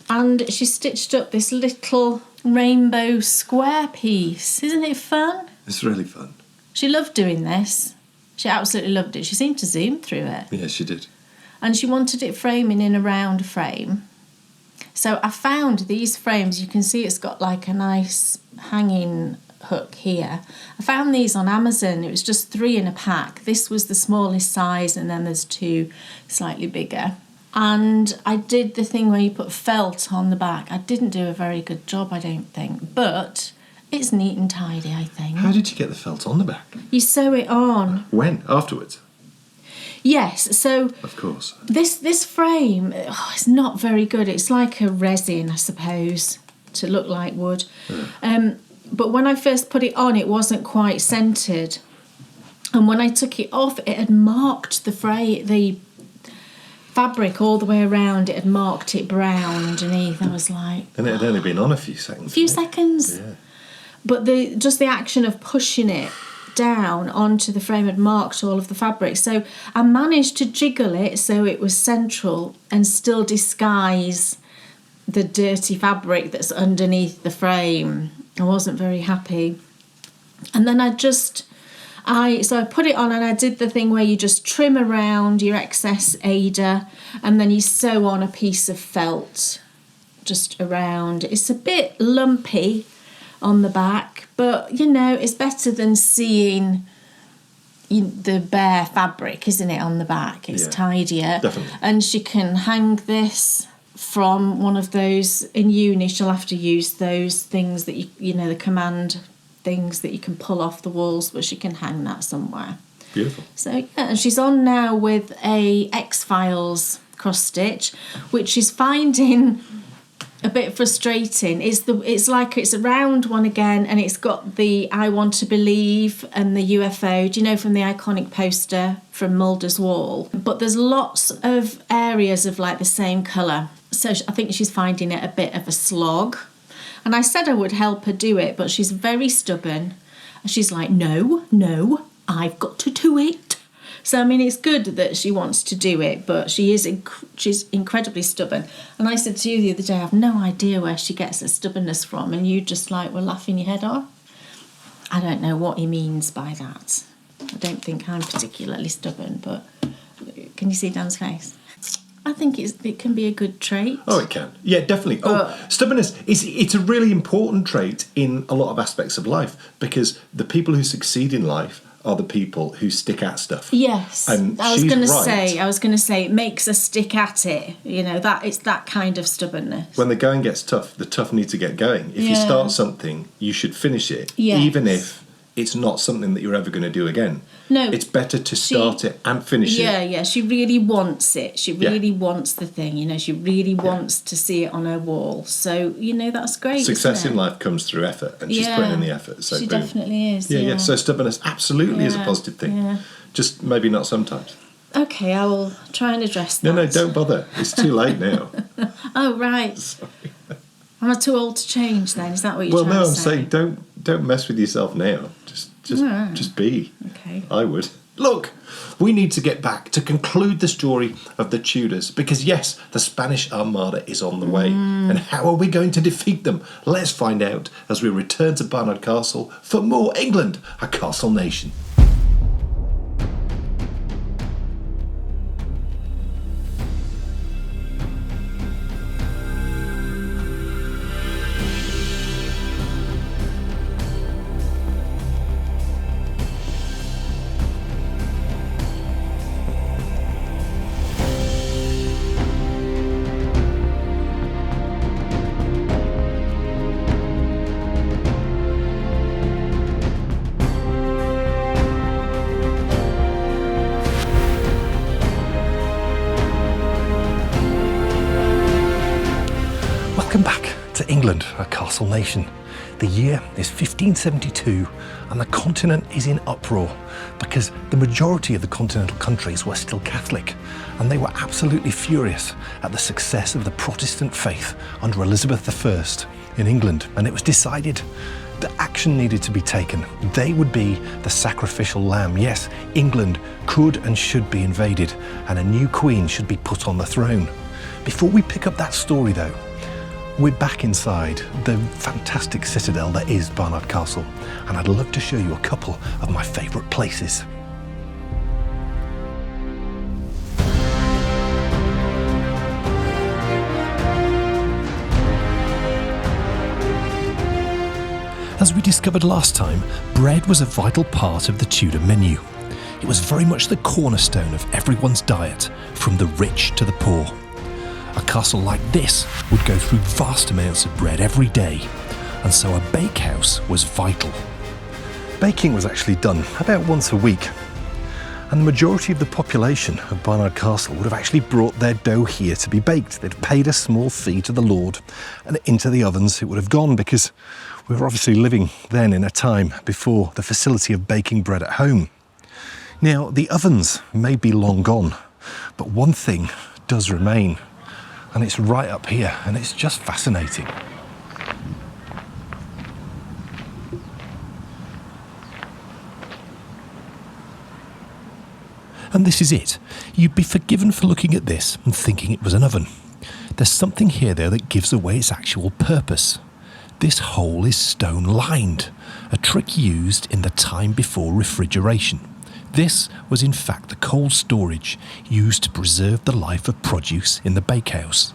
And she stitched up this little rainbow square piece. Isn't it fun? It's really fun. She loved doing this. She absolutely loved it. She seemed to zoom through it. Yeah, she did. And she wanted it framing in a round frame. So I found these frames. You can see it's got like a nice hanging hook here. I found these on Amazon. It was just 3 in a pack. This was the smallest size and then there's 2 slightly bigger. And I did the thing where you put felt on the back. I didn't do a very good job, I don't think. But it's neat and tidy, I think. How did you get the felt on the back? You sew it on. When? Afterwards? Yes, so Of course. this frame, it's not very good. It's like a resin, I suppose, to look like wood. But when I first put it on, it wasn't quite centred. And when I took it off, it had marked the fabric all the way around. It had marked it brown underneath. I was like... And it had only been on a few seconds. A few seconds. Yeah. But just the action of pushing it down onto the frame had marked all of the fabric. So I managed to jiggle it so it was central and still disguise the dirty fabric that's underneath the frame. I wasn't very happy. And then I put it on and I did the thing where you just trim around your excess Aida and then you sew on a piece of felt just around. It's a bit lumpy on the back, but you know, it's better than seeing the bare fabric, isn't it, on the back? It's tidier. Definitely. And she can hang this from one of those in uni. She'll have to use those things that you know, the command things that you can pull off the walls, but she can hang that somewhere. Beautiful. So yeah, and she's on now with a X-Files cross stitch, which is finding a bit frustrating. It's a round one again, and it's got the I Want to Believe and the UFO, do you know, from the iconic poster from Mulder's Wall. But there's lots of areas of like the same colour, so I think she's finding it a bit of a slog. And I said I would help her do it, but she's very stubborn. She's like, no, I've got to do it. So, I mean, it's good that she wants to do it, but she's incredibly stubborn. And I said to you the other day, I have no idea where she gets her stubbornness from. And you just like were laughing your head off. I don't know what he means by that. I don't think I'm particularly stubborn, but can you see Dan's face? I think it can be a good trait. Oh, it can. Yeah, definitely. Stubbornness it's a really important trait in a lot of aspects of life, because the people who succeed in life are the people who stick at stuff. Yes. And I was going to say it makes us stick at it. You know, that it's that kind of stubbornness. When the going gets tough, the tough need to get going. If you start something, you should finish it, even if it's not something that you're ever going to do again. No. It's better to start it and finish it. Yeah, she really wants it. She really wants the thing, you know, she really wants to see it on her wall. So, you know, that's great. Success in life comes through effort, and she's putting in the effort. So she boom. definitely is. Yeah. So stubbornness absolutely is a positive thing. Yeah. Just maybe not sometimes. Okay, I will try and address that. No, don't bother. It's too late now. Oh, right. Sorry. Am I too old to change then? Is that what you're trying to say? I'm saying don't mess with yourself now. Just be. Okay. I would. Look, we need to get back to conclude the story of the Tudors because, yes, the Spanish Armada is on the way. And how are we going to defeat them? Let's find out as we return to Barnard Castle for more England, a castle nation. Welcome back to England, a castle nation. The year is 1572 and the continent is in uproar because the majority of the continental countries were still Catholic and they were absolutely furious at the success of the Protestant faith under Elizabeth I in England, and it was decided that action needed to be taken. They would be the sacrificial lamb. Yes, England could and should be invaded and a new queen should be put on the throne. Before we pick up that story though, we're back inside the fantastic citadel that is Barnard Castle, and I'd love to show you a couple of my favourite places. As we discovered last time, bread was a vital part of the Tudor menu. It was very much the cornerstone of everyone's diet, from the rich to the poor. A castle like this would go through vast amounts of bread every day, and so a bakehouse was vital. Baking was actually done about once a week, and the majority of the population of Barnard Castle would have actually brought their dough here to be baked. They'd paid a small fee to the lord, and into the ovens it would have gone, because we were obviously living then in a time before the facility of baking bread at home. Now, the ovens may be long gone, but one thing does remain, and it's right up here, and it's just fascinating. And this is it. You'd be forgiven for looking at this and thinking it was an oven. There's something here though that gives away its actual purpose. This hole is stone lined, a trick used in the time before refrigeration. This was in fact the cold storage used to preserve the life of produce in the bakehouse.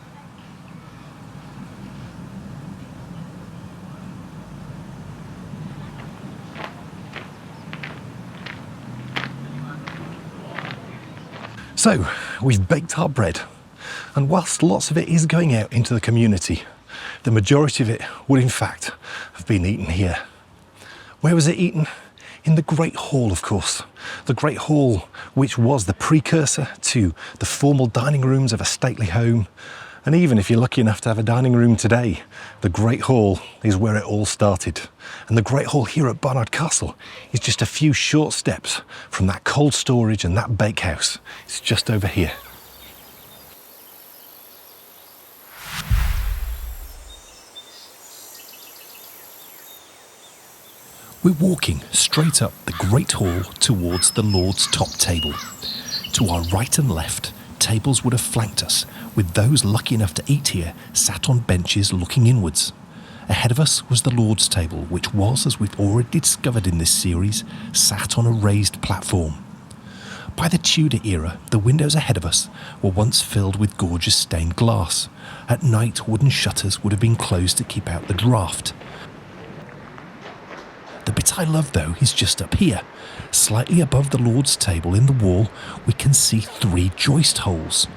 So, we've baked our bread, and whilst lots of it is going out into the community, the majority of it would in fact have been eaten here. Where was it eaten? In the Great Hall, of course. The Great Hall, which was the precursor to the formal dining rooms of a stately home. And even if you're lucky enough to have a dining room today, the Great Hall is where it all started. And the Great Hall here at Barnard Castle is just a few short steps from that cold storage and that bakehouse. It's just over here. We're walking straight up the Great Hall towards the Lord's top table. To our right and left, tables would have flanked us, with those lucky enough to eat here sat on benches looking inwards. Ahead of us was the Lord's table, which was, as we've already discovered in this series, sat on a raised platform. By the Tudor era, the windows ahead of us were once filled with gorgeous stained glass. At night, wooden shutters would have been closed to keep out the draught. The bit I love though is just up here. Slightly above the Lord's table in the wall, we can see 3 joist holes.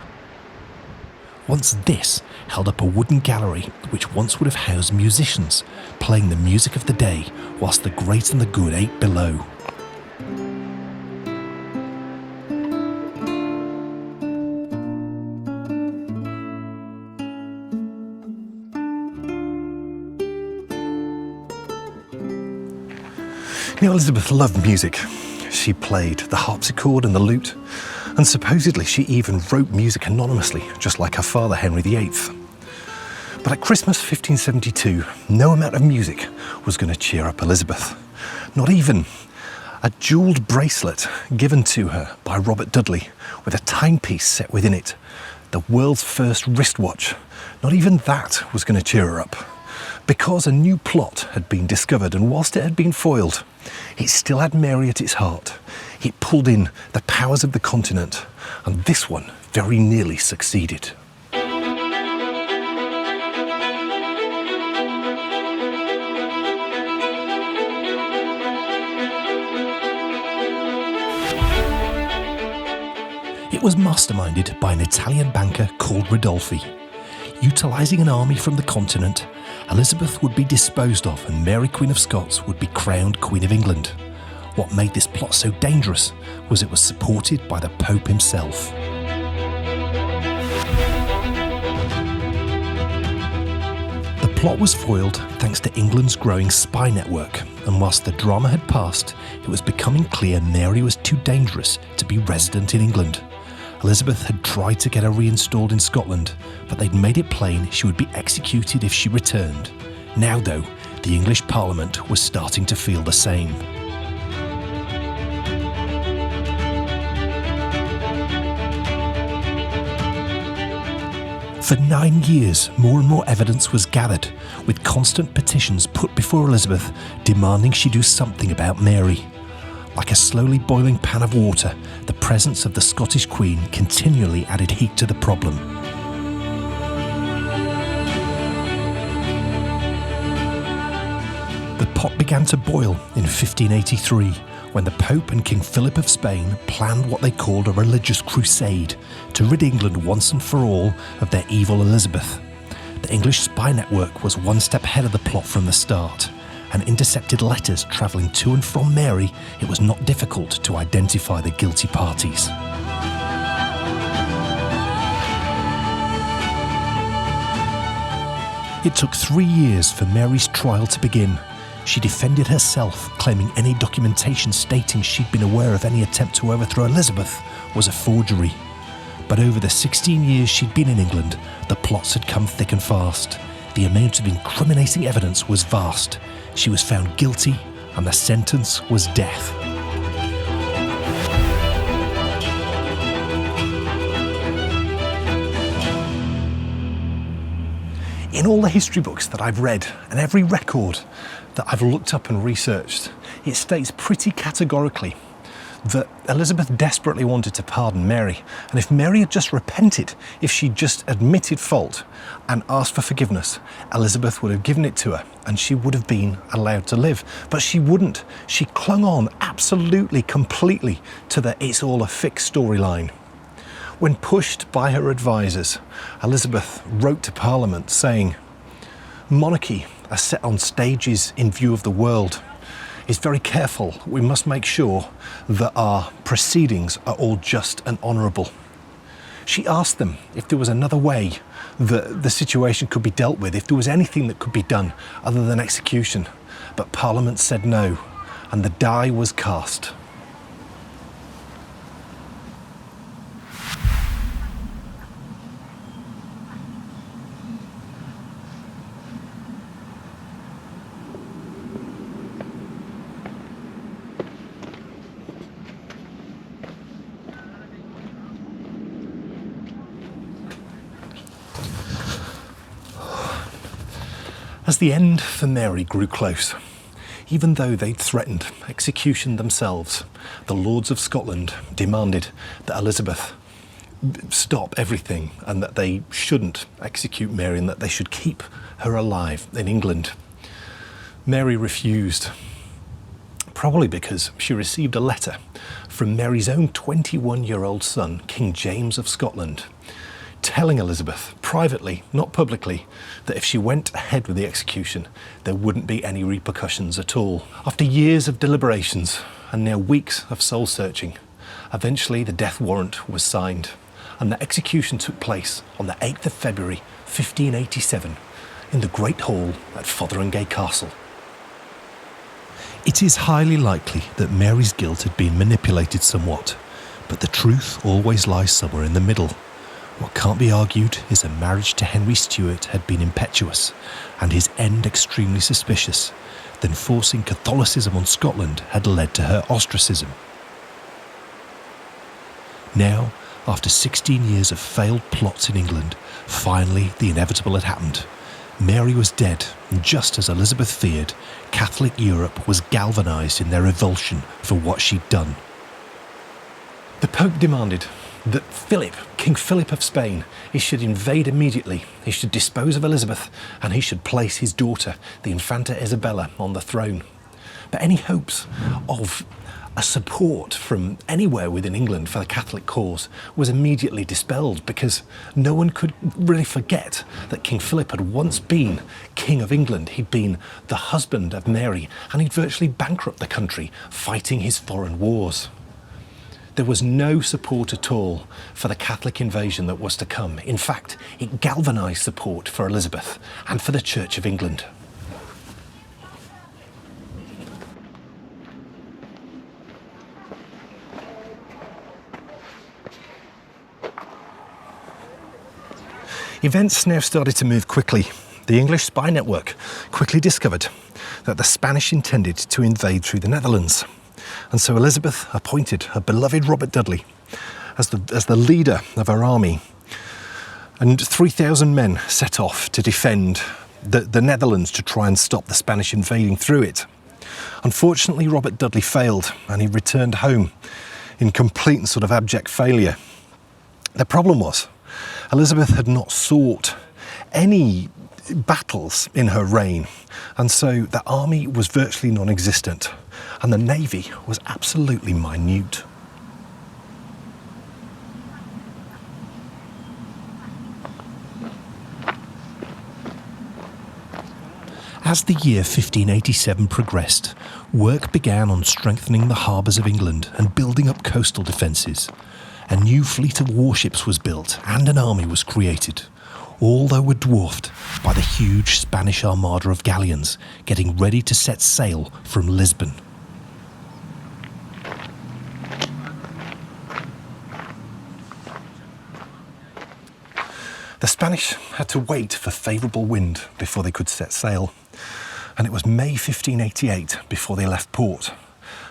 Once this held up a wooden gallery which once would have housed musicians, playing the music of the day whilst the great and the good ate below. Now, Elizabeth loved music. She played the harpsichord and the lute, and supposedly she even wrote music anonymously, just like her father Henry VIII. But at Christmas 1572, no amount of music was going to cheer up Elizabeth. Not even a jewelled bracelet given to her by Robert Dudley with a timepiece set within it, the world's first wristwatch. Not even that was going to cheer her up. Because a new plot had been discovered, and whilst it had been foiled, it still had Mary at its heart. It pulled in the powers of the continent, and this one very nearly succeeded. It was masterminded by an Italian banker called Ridolfi. Utilising an army from the continent, Elizabeth would be disposed of and Mary Queen of Scots would be crowned Queen of England. What made this plot so dangerous was it was supported by the Pope himself. The plot was foiled thanks to England's growing spy network, and whilst the drama had passed, it was becoming clear Mary was too dangerous to be resident in England. Elizabeth had tried to get her reinstalled in Scotland, but they'd made it plain she would be executed if she returned. Now, though, the English Parliament was starting to feel the same. For 9 years, more and more evidence was gathered, with constant petitions put before Elizabeth demanding she do something about Mary. Like a slowly boiling pan of water, the presence of the Scottish Queen continually added heat to the problem. The pot began to boil in 1583, when the Pope and King Philip of Spain planned what they called a religious crusade to rid England once and for all of their evil Elizabeth. The English spy network was one step ahead of the plot from the start, and intercepted letters travelling to and from Mary, it was not difficult to identify the guilty parties. It took 3 years for Mary's trial to begin. She defended herself, claiming any documentation stating she'd been aware of any attempt to overthrow Elizabeth was a forgery. But over the 16 years she'd been in England, the plots had come thick and fast. The amount of incriminating evidence was vast. She was found guilty, and the sentence was death. In all the history books that I've read, and every record that I've looked up and researched, it states pretty categorically that Elizabeth desperately wanted to pardon Mary, and if Mary had just repented, if she'd just admitted fault and asked for forgiveness, Elizabeth would have given it to her and she would have been allowed to live. But she wouldn't. She clung on absolutely, completely to the "it's all a fixed" storyline. When pushed by her advisors, Elizabeth wrote to Parliament saying, "Monarchy are set on stages in view of the world. It's very careful. We must make sure that our proceedings are all just and honourable." She asked them if there was another way that the situation could be dealt with, if there was anything that could be done other than execution. But Parliament said no, and the die was cast. As the end for Mary grew close, even though they'd threatened execution themselves, the Lords of Scotland demanded that Elizabeth stop everything and that they shouldn't execute Mary and that they should keep her alive in England. Mary refused, probably because she received a letter from Mary's own 21-year-old son, King James of Scotland, telling Elizabeth, privately, not publicly, that if she went ahead with the execution, there wouldn't be any repercussions at all. After years of deliberations and now weeks of soul-searching, eventually the death warrant was signed, and the execution took place on the 8th of February 1587 in the Great Hall at Fotheringay Castle. It is highly likely that Mary's guilt had been manipulated somewhat, but the truth always lies somewhere in the middle. What can't be argued is her marriage to Henry Stuart had been impetuous, and his end extremely suspicious. Then forcing Catholicism on Scotland had led to her ostracism. Now, after 16 years of failed plots in England, finally the inevitable had happened. Mary was dead, and just as Elizabeth feared, Catholic Europe was galvanised in their revulsion for what she'd done. The Pope demanded that Philip, King Philip of Spain, he should invade immediately, he should dispose of Elizabeth, and he should place his daughter, the Infanta Isabella, on the throne. But any hopes of a support from anywhere within England for the Catholic cause was immediately dispelled, because no one could really forget that King Philip had once been King of England. He'd been the husband of Mary, and he'd virtually bankrupt the country fighting his foreign wars. There was no support at all for the Catholic invasion that was to come. In fact, it galvanised support for Elizabeth and for the Church of England. Events now started to move quickly. The English spy network quickly discovered that the Spanish intended to invade through the Netherlands. And so Elizabeth appointed her beloved Robert Dudley as the leader of her army. And 3,000 men set off to defend the Netherlands to try and stop the Spanish invading through it. Unfortunately, Robert Dudley failed, and he returned home in complete and sort of abject failure. The problem was, Elizabeth had not sought any battles in her reign, and so the army was virtually non-existent, and the navy was absolutely minute. As the year 1587 progressed, work began on strengthening the harbours of England and building up coastal defences. A new fleet of warships was built and an army was created, all though were dwarfed by the huge Spanish armada of galleons getting ready to set sail from Lisbon. The Spanish had to wait for favourable wind before they could set sail, and it was May 1588 before they left port.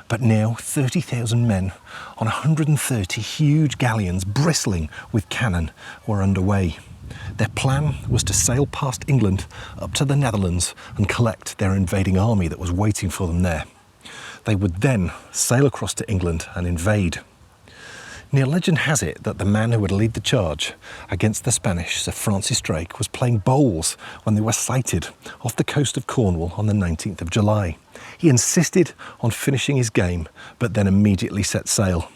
But now 30,000 men on 130 huge galleons bristling with cannon were underway. Their plan was to sail past England up to the Netherlands and collect their invading army that was waiting for them there. They would then sail across to England and invade. Now, legend has it that the man who would lead the charge against the Spanish, Sir Francis Drake, was playing bowls when they were sighted off the coast of Cornwall on the 19th of July. He insisted on finishing his game, but then immediately set sail.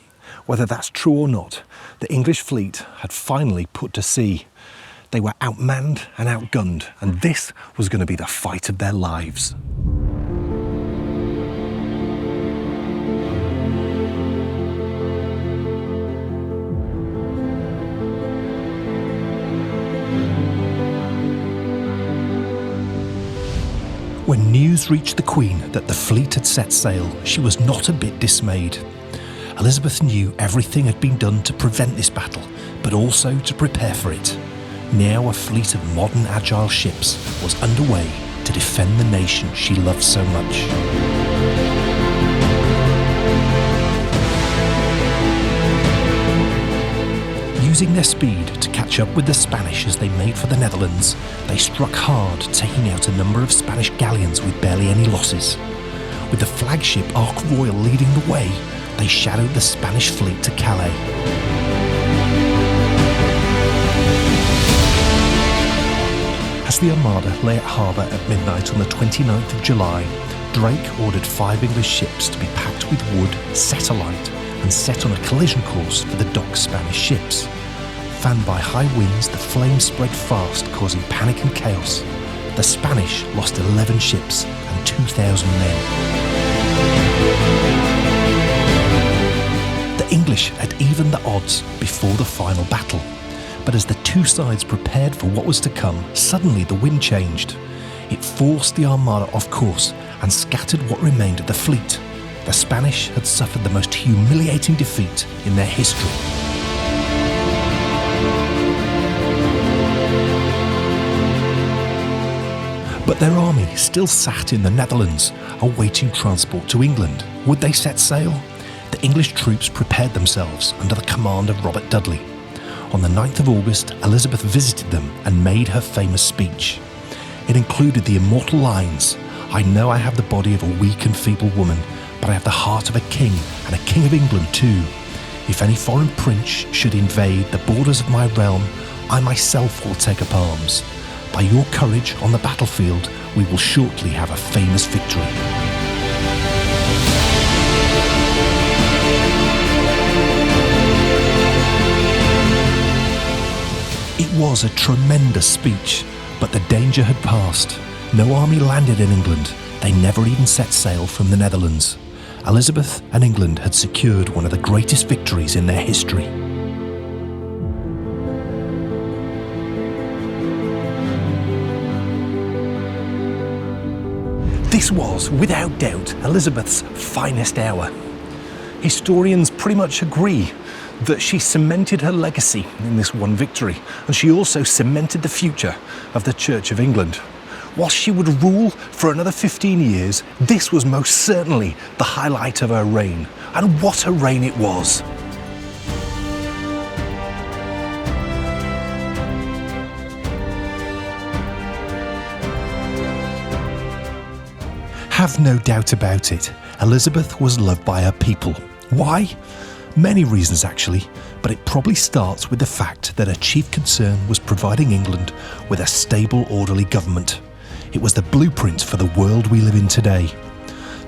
Whether that's true or not, the English fleet had finally put to sea. They were outmanned and outgunned, and this was going to be the fight of their lives. When news reached the Queen that the fleet had set sail, she was not a bit dismayed. Elizabeth knew everything had been done to prevent this battle, but also to prepare for it. Now a fleet of modern agile ships was underway to defend the nation she loved so much. Using their speed to catch up with the Spanish as they made for the Netherlands, they struck hard, taking out a number of Spanish galleons with barely any losses. With the flagship Ark Royal leading the way, they shadowed the Spanish fleet to Calais. As the Armada lay at harbour at midnight on the 29th of July, Drake ordered 5 English ships to be packed with wood, set alight, and set on a collision course for the docked Spanish ships. Fanned by high winds, the flames spread fast, causing panic and chaos. The Spanish lost 11 ships and 2,000 men. The English had evened the odds before the final battle. But as the two sides prepared for what was to come, suddenly the wind changed. It forced the Armada off course and scattered what remained of the fleet. The Spanish had suffered the most humiliating defeat in their history. But their army still sat in the Netherlands, awaiting transport to England. Would they set sail? The English troops prepared themselves under the command of Robert Dudley. On the 9th of August, Elizabeth visited them and made her famous speech. It included the immortal lines, "I know I have the body of a weak and feeble woman, but I have the heart of a king, and a king of England too. If any foreign prince should invade the borders of my realm, I myself will take up arms. By your courage on the battlefield, we will shortly have a famous victory." It was a tremendous speech, but the danger had passed. No army landed in England. They never even set sail from the Netherlands. Elizabeth and England had secured one of the greatest victories in their history. This was, without doubt, Elizabeth's finest hour. Historians pretty much agree that she cemented her legacy in this one victory, and she also cemented the future of the Church of England. Whilst she would rule for another 15 years, this was most certainly the highlight of her reign, and what a reign it was. Have no doubt about it, Elizabeth was loved by her people. Why? Many reasons actually, but it probably starts with the fact that her chief concern was providing England with a stable, orderly government. It was the blueprint for the world we live in today.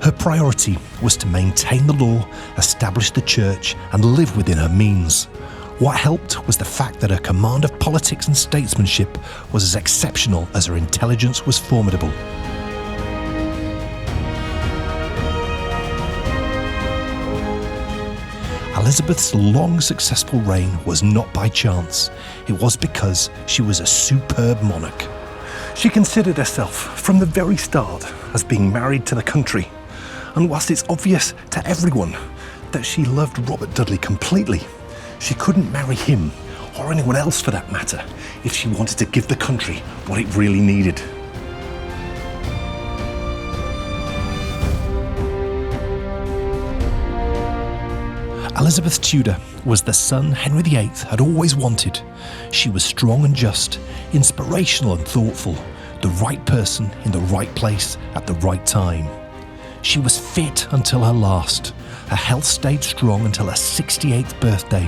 Her priority was to maintain the law, establish the church, and live within her means. What helped was the fact that her command of politics and statesmanship was as exceptional as her intelligence was formidable. Elizabeth's long, successful reign was not by chance. It was because she was a superb monarch. She considered herself, from the very start, as being married to the country. And whilst it's obvious to everyone that she loved Robert Dudley completely, she couldn't marry him, or anyone else for that matter, if she wanted to give the country what it really needed. Elizabeth Tudor was the son Henry VIII had always wanted. She was strong and just, inspirational and thoughtful, the right person in the right place at the right time. She was fit until her last. Her health stayed strong until her 68th birthday,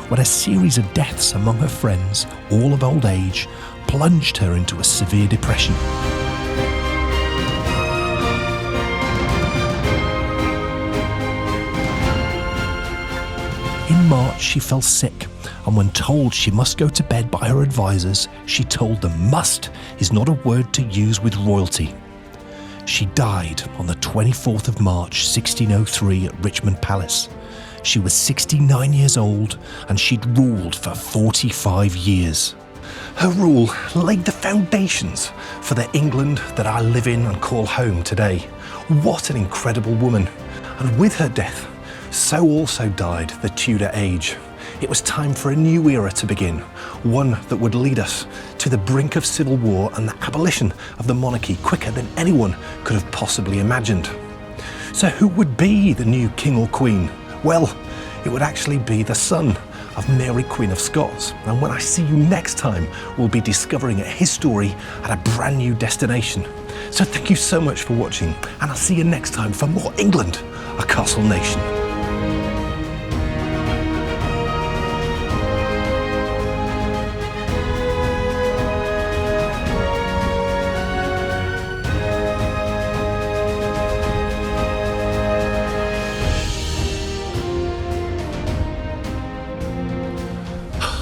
when a series of deaths among her friends, all of old age, plunged her into a severe depression. In March, she fell sick, and when told she must go to bed by her advisors, she told them "must" is not a word to use with royalty. She died on the 24th of March 1603 at Richmond Palace. She was 69 years old, and she'd ruled for 45 years. Her rule laid the foundations for the England that I live in and call home today. What an incredible woman. And with her death, so also died the Tudor age. It was time for a new era to begin, one that would lead us to the brink of civil war and the abolition of the monarchy quicker than anyone could have possibly imagined. So who would be the new king or queen? Well, it would actually be the son of Mary, Queen of Scots. And when I see you next time, we'll be discovering his story at a brand new destination. So thank you so much for watching, and I'll see you next time for more England, a Castle Nation.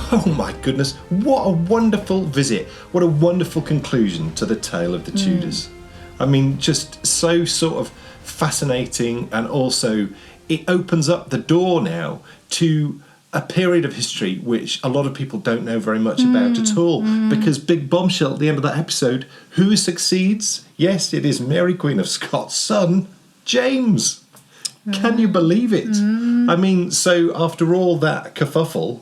Oh my goodness, what a wonderful visit. What a wonderful conclusion to the tale of the Tudors. I mean, just so sort of fascinating, and also it opens up the door now to a period of history which a lot of people don't know very much about at all, because big bombshell at the end of that episode, who succeeds? Yes, it is Mary, Queen of Scots' son, James. Can you believe it? I mean, so after all that kerfuffle,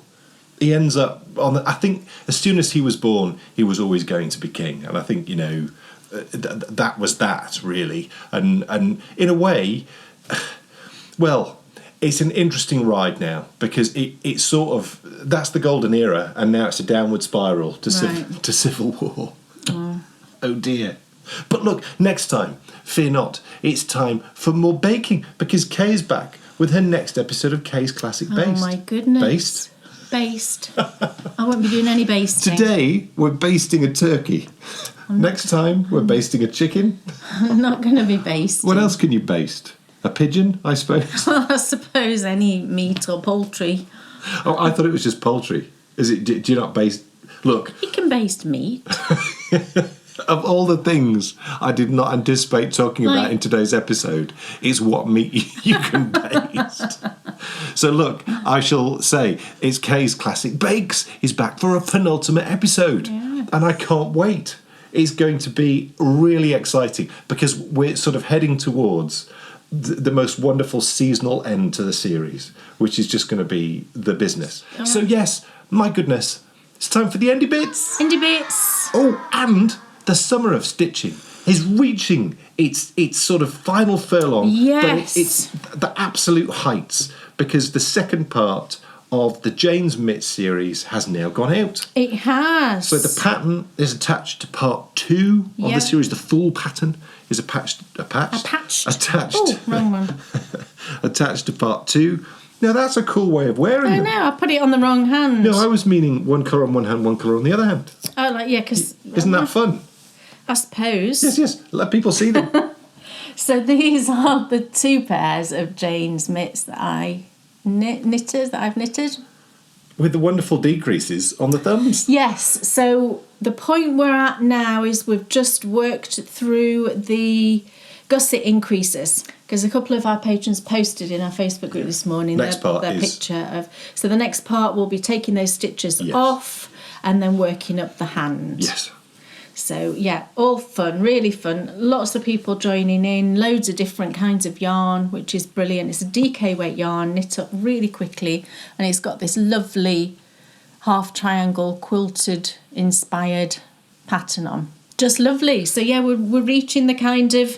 he ends up on I think as soon as he was born, he was always going to be king. And I think, you know, that was that, really. And in a way, well, it's an interesting ride now, because it's sort of, that's the golden era, and now it's a downward spiral to civil war. Oh dear. But look, next time, fear not, it's time for more baking, because Kay's back with her next episode of Kay's Classic Based. Oh my goodness. Based. I won't be doing any basting. Today, we're basting a turkey. Next time, we're basting a chicken. I'm not going to be basting. What else can you baste? A pigeon, I suppose? I suppose any meat or poultry. Oh, I thought it was just poultry. Is it? Do you not baste? Look, You can baste meat. of all the things I did not anticipate talking about in today's episode, is what meat you can baste. So look, I shall say it's Kay's Classic Bakes is back for a penultimate episode. Yeah. And I can't wait. It's going to be really exciting, because we're sort of heading towards the most wonderful seasonal end to the series, which is just going to be the business. Oh. So yes, my goodness, it's time for the Endy Bits. Endy Bits. Oh, and the summer of stitching is reaching its sort of final furlong. Yes. But it's the absolute heights, because the second part of the Jane's Mitts series has now gone out. It has. So the pattern is attached to part 2 of the series. The full pattern is attached. Oh, wrong one. Attached to part 2. Now that's a cool way of wearing I them. know, I put it on the wrong hand. No, I was meaning one colour on one hand, one colour on the other hand. Oh, like, yeah, because... Isn't that fun? I suppose. Yes. Let people see them. So these are the 2 pairs of Jane's mitts that I've knitted. With the wonderful decreases on the thumbs. Yes, so the point we're at now is we've just worked through the gusset increases, because a couple of our patrons posted in our Facebook group this morning their picture of... So the next part will be taking those stitches off and then working up the hand. Yes. So, yeah, all fun, really fun. Lots of people joining in, loads of different kinds of yarn, which is brilliant. It's a DK weight yarn, knit up really quickly, and it's got this lovely half triangle quilted inspired pattern on. Just lovely. So, yeah, we're reaching the kind of...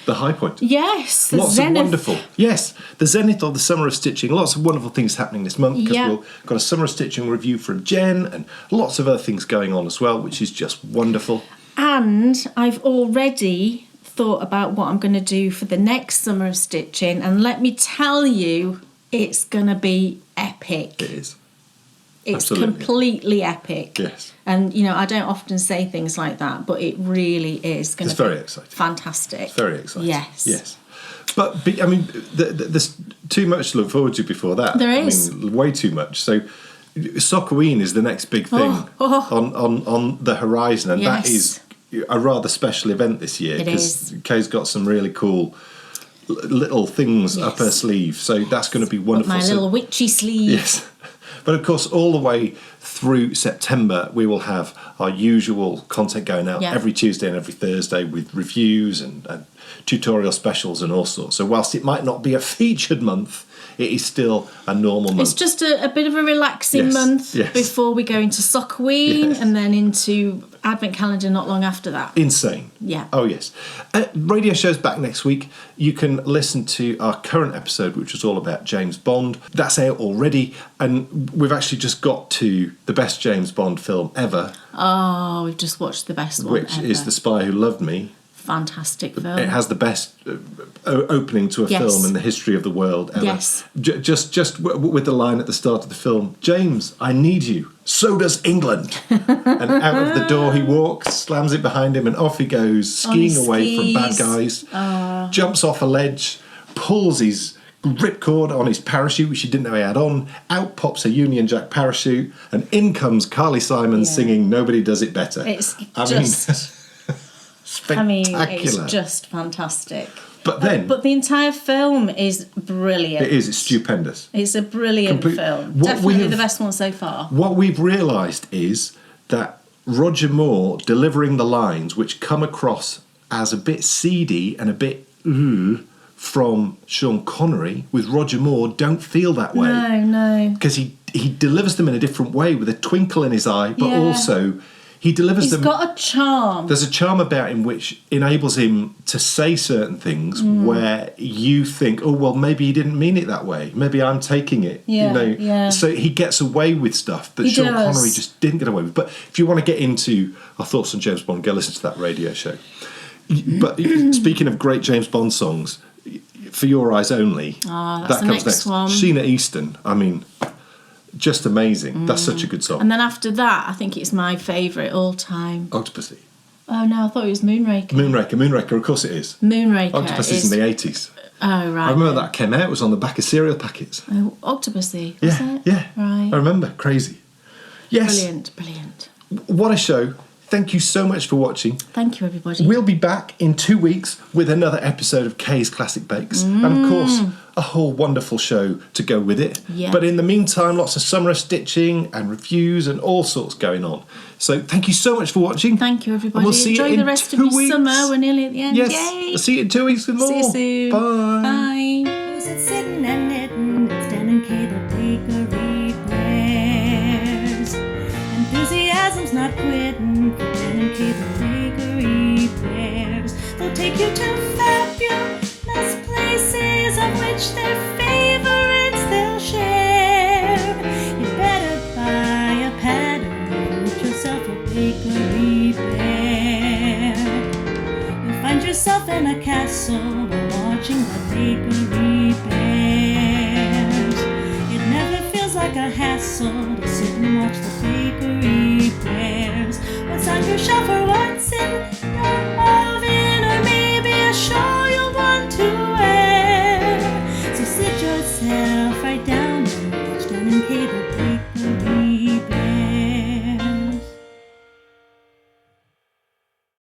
The high point. Yes, the lots zenith. Of wonderful. Yes, the zenith of the summer of stitching. Lots of wonderful things happening this month, because we've got a summer of stitching review from Jen, and lots of other things going on as well, which is just wonderful. And I've already thought about what I'm going to do for the next summer of stitching, and let me tell you, it's going to be epic. It is. It's Absolutely. Completely epic. Yes. And, you know, I don't often say things like that, but it really is going to be very exciting. Fantastic. It's very exciting. Yes. But, I mean, there's too much to look forward to before that. There is. I mean, way too much. So, Sockoween is the next big thing on the horizon, and that is a rather special event this year, because Kay's got some really cool little things up her sleeve. So that's going to be wonderful. My little witchy sleeve. Yes. But of course, all the way through September, we will have our usual content going out every Tuesday and every Thursday, with reviews and tutorial specials and all sorts. So whilst it might not be a featured month, it is still a normal month. It's just a bit of a relaxing month before we go into Sockoween and then into Advent Calendar not long after that. Insane. Yeah. Oh, yes. Radio show's back next week. You can listen to our current episode, which was all about James Bond. That's out already, and we've actually just got to the best James Bond film ever. Oh, we've just watched the best one which ever. is The Spy Who Loved Me. Fantastic film. It has the best opening to a film in the history of the world ever. Yes. Just with the line at the start of the film, James, I need you. So does England. And out of the door he walks, slams it behind him, and off he goes, skiing away from bad guys. Jumps off a ledge, pulls his ripcord on his parachute, which he didn't know he had on. Out pops a Union Jack parachute, and in comes Carly Simon singing Nobody Does It Better. It's spectacular. it's just fantastic. But then... But the entire film is brilliant. It is. It's stupendous. It's a brilliant film. Definitely the best one so far. What we've realised is that Roger Moore delivering the lines, which come across as a bit seedy and a bit from Sean Connery, with Roger Moore don't feel that way. No. Because he delivers them in a different way, with a twinkle in his eye, but also he delivers He's them. got a charm. There's a charm about him which enables him to say certain things where you think, oh, well, maybe he didn't mean it that way. Maybe I'm taking it. Yeah. So he gets away with stuff that He Sean does. Connery just didn't get away with. But if you want to get into our thoughts on James Bond, go listen to that radio show. But speaking of great James Bond songs, For Your Eyes Only, that's the next one. Sheena Easton, I mean, just amazing. That's such a good song. And then after that, I think it's my favourite all time. Octopussy. Oh no, I thought it was Moonraker. Moonraker, of course it is. Moonraker Octopussy is in the 80s. Oh, right. I remember that came out, it was on the back of cereal packets. Oh, Octopussy, was it? Yeah. Right. I remember, crazy. Yes. Brilliant. What a show. Thank you so much for watching. Thank you, everybody. We'll be back in 2 weeks with another episode of Kay's Classic Bakes. And of course, a whole wonderful show to go with it. Yeah. But in the meantime, lots of summer stitching and reviews and all sorts going on. So thank you so much for watching. Thank you, everybody. And we'll see Enjoy you in the rest of 2 your weeks. summer. We're nearly at the end. Yes. Yay. See you in 2 weeks with more. See you soon. Bye. Bye. Who's it sitting and knitting? It's Dan and Kay, the bakery bears. Enthusiasm's not quitting for Dan and Kay, the bakery bears. They'll take you to fabulous places of which their favorites they'll share. You better buy a pattern, get yourself a bakery bear. You'll find yourself in a castle while watching the bakery bears. It never feels like a hassle to sit and watch the bakery bears. What's on your shelf or what's in your oven, or maybe a shawl you'll want to wear. So sit yourself right down and watch Dan and Kay, the bakery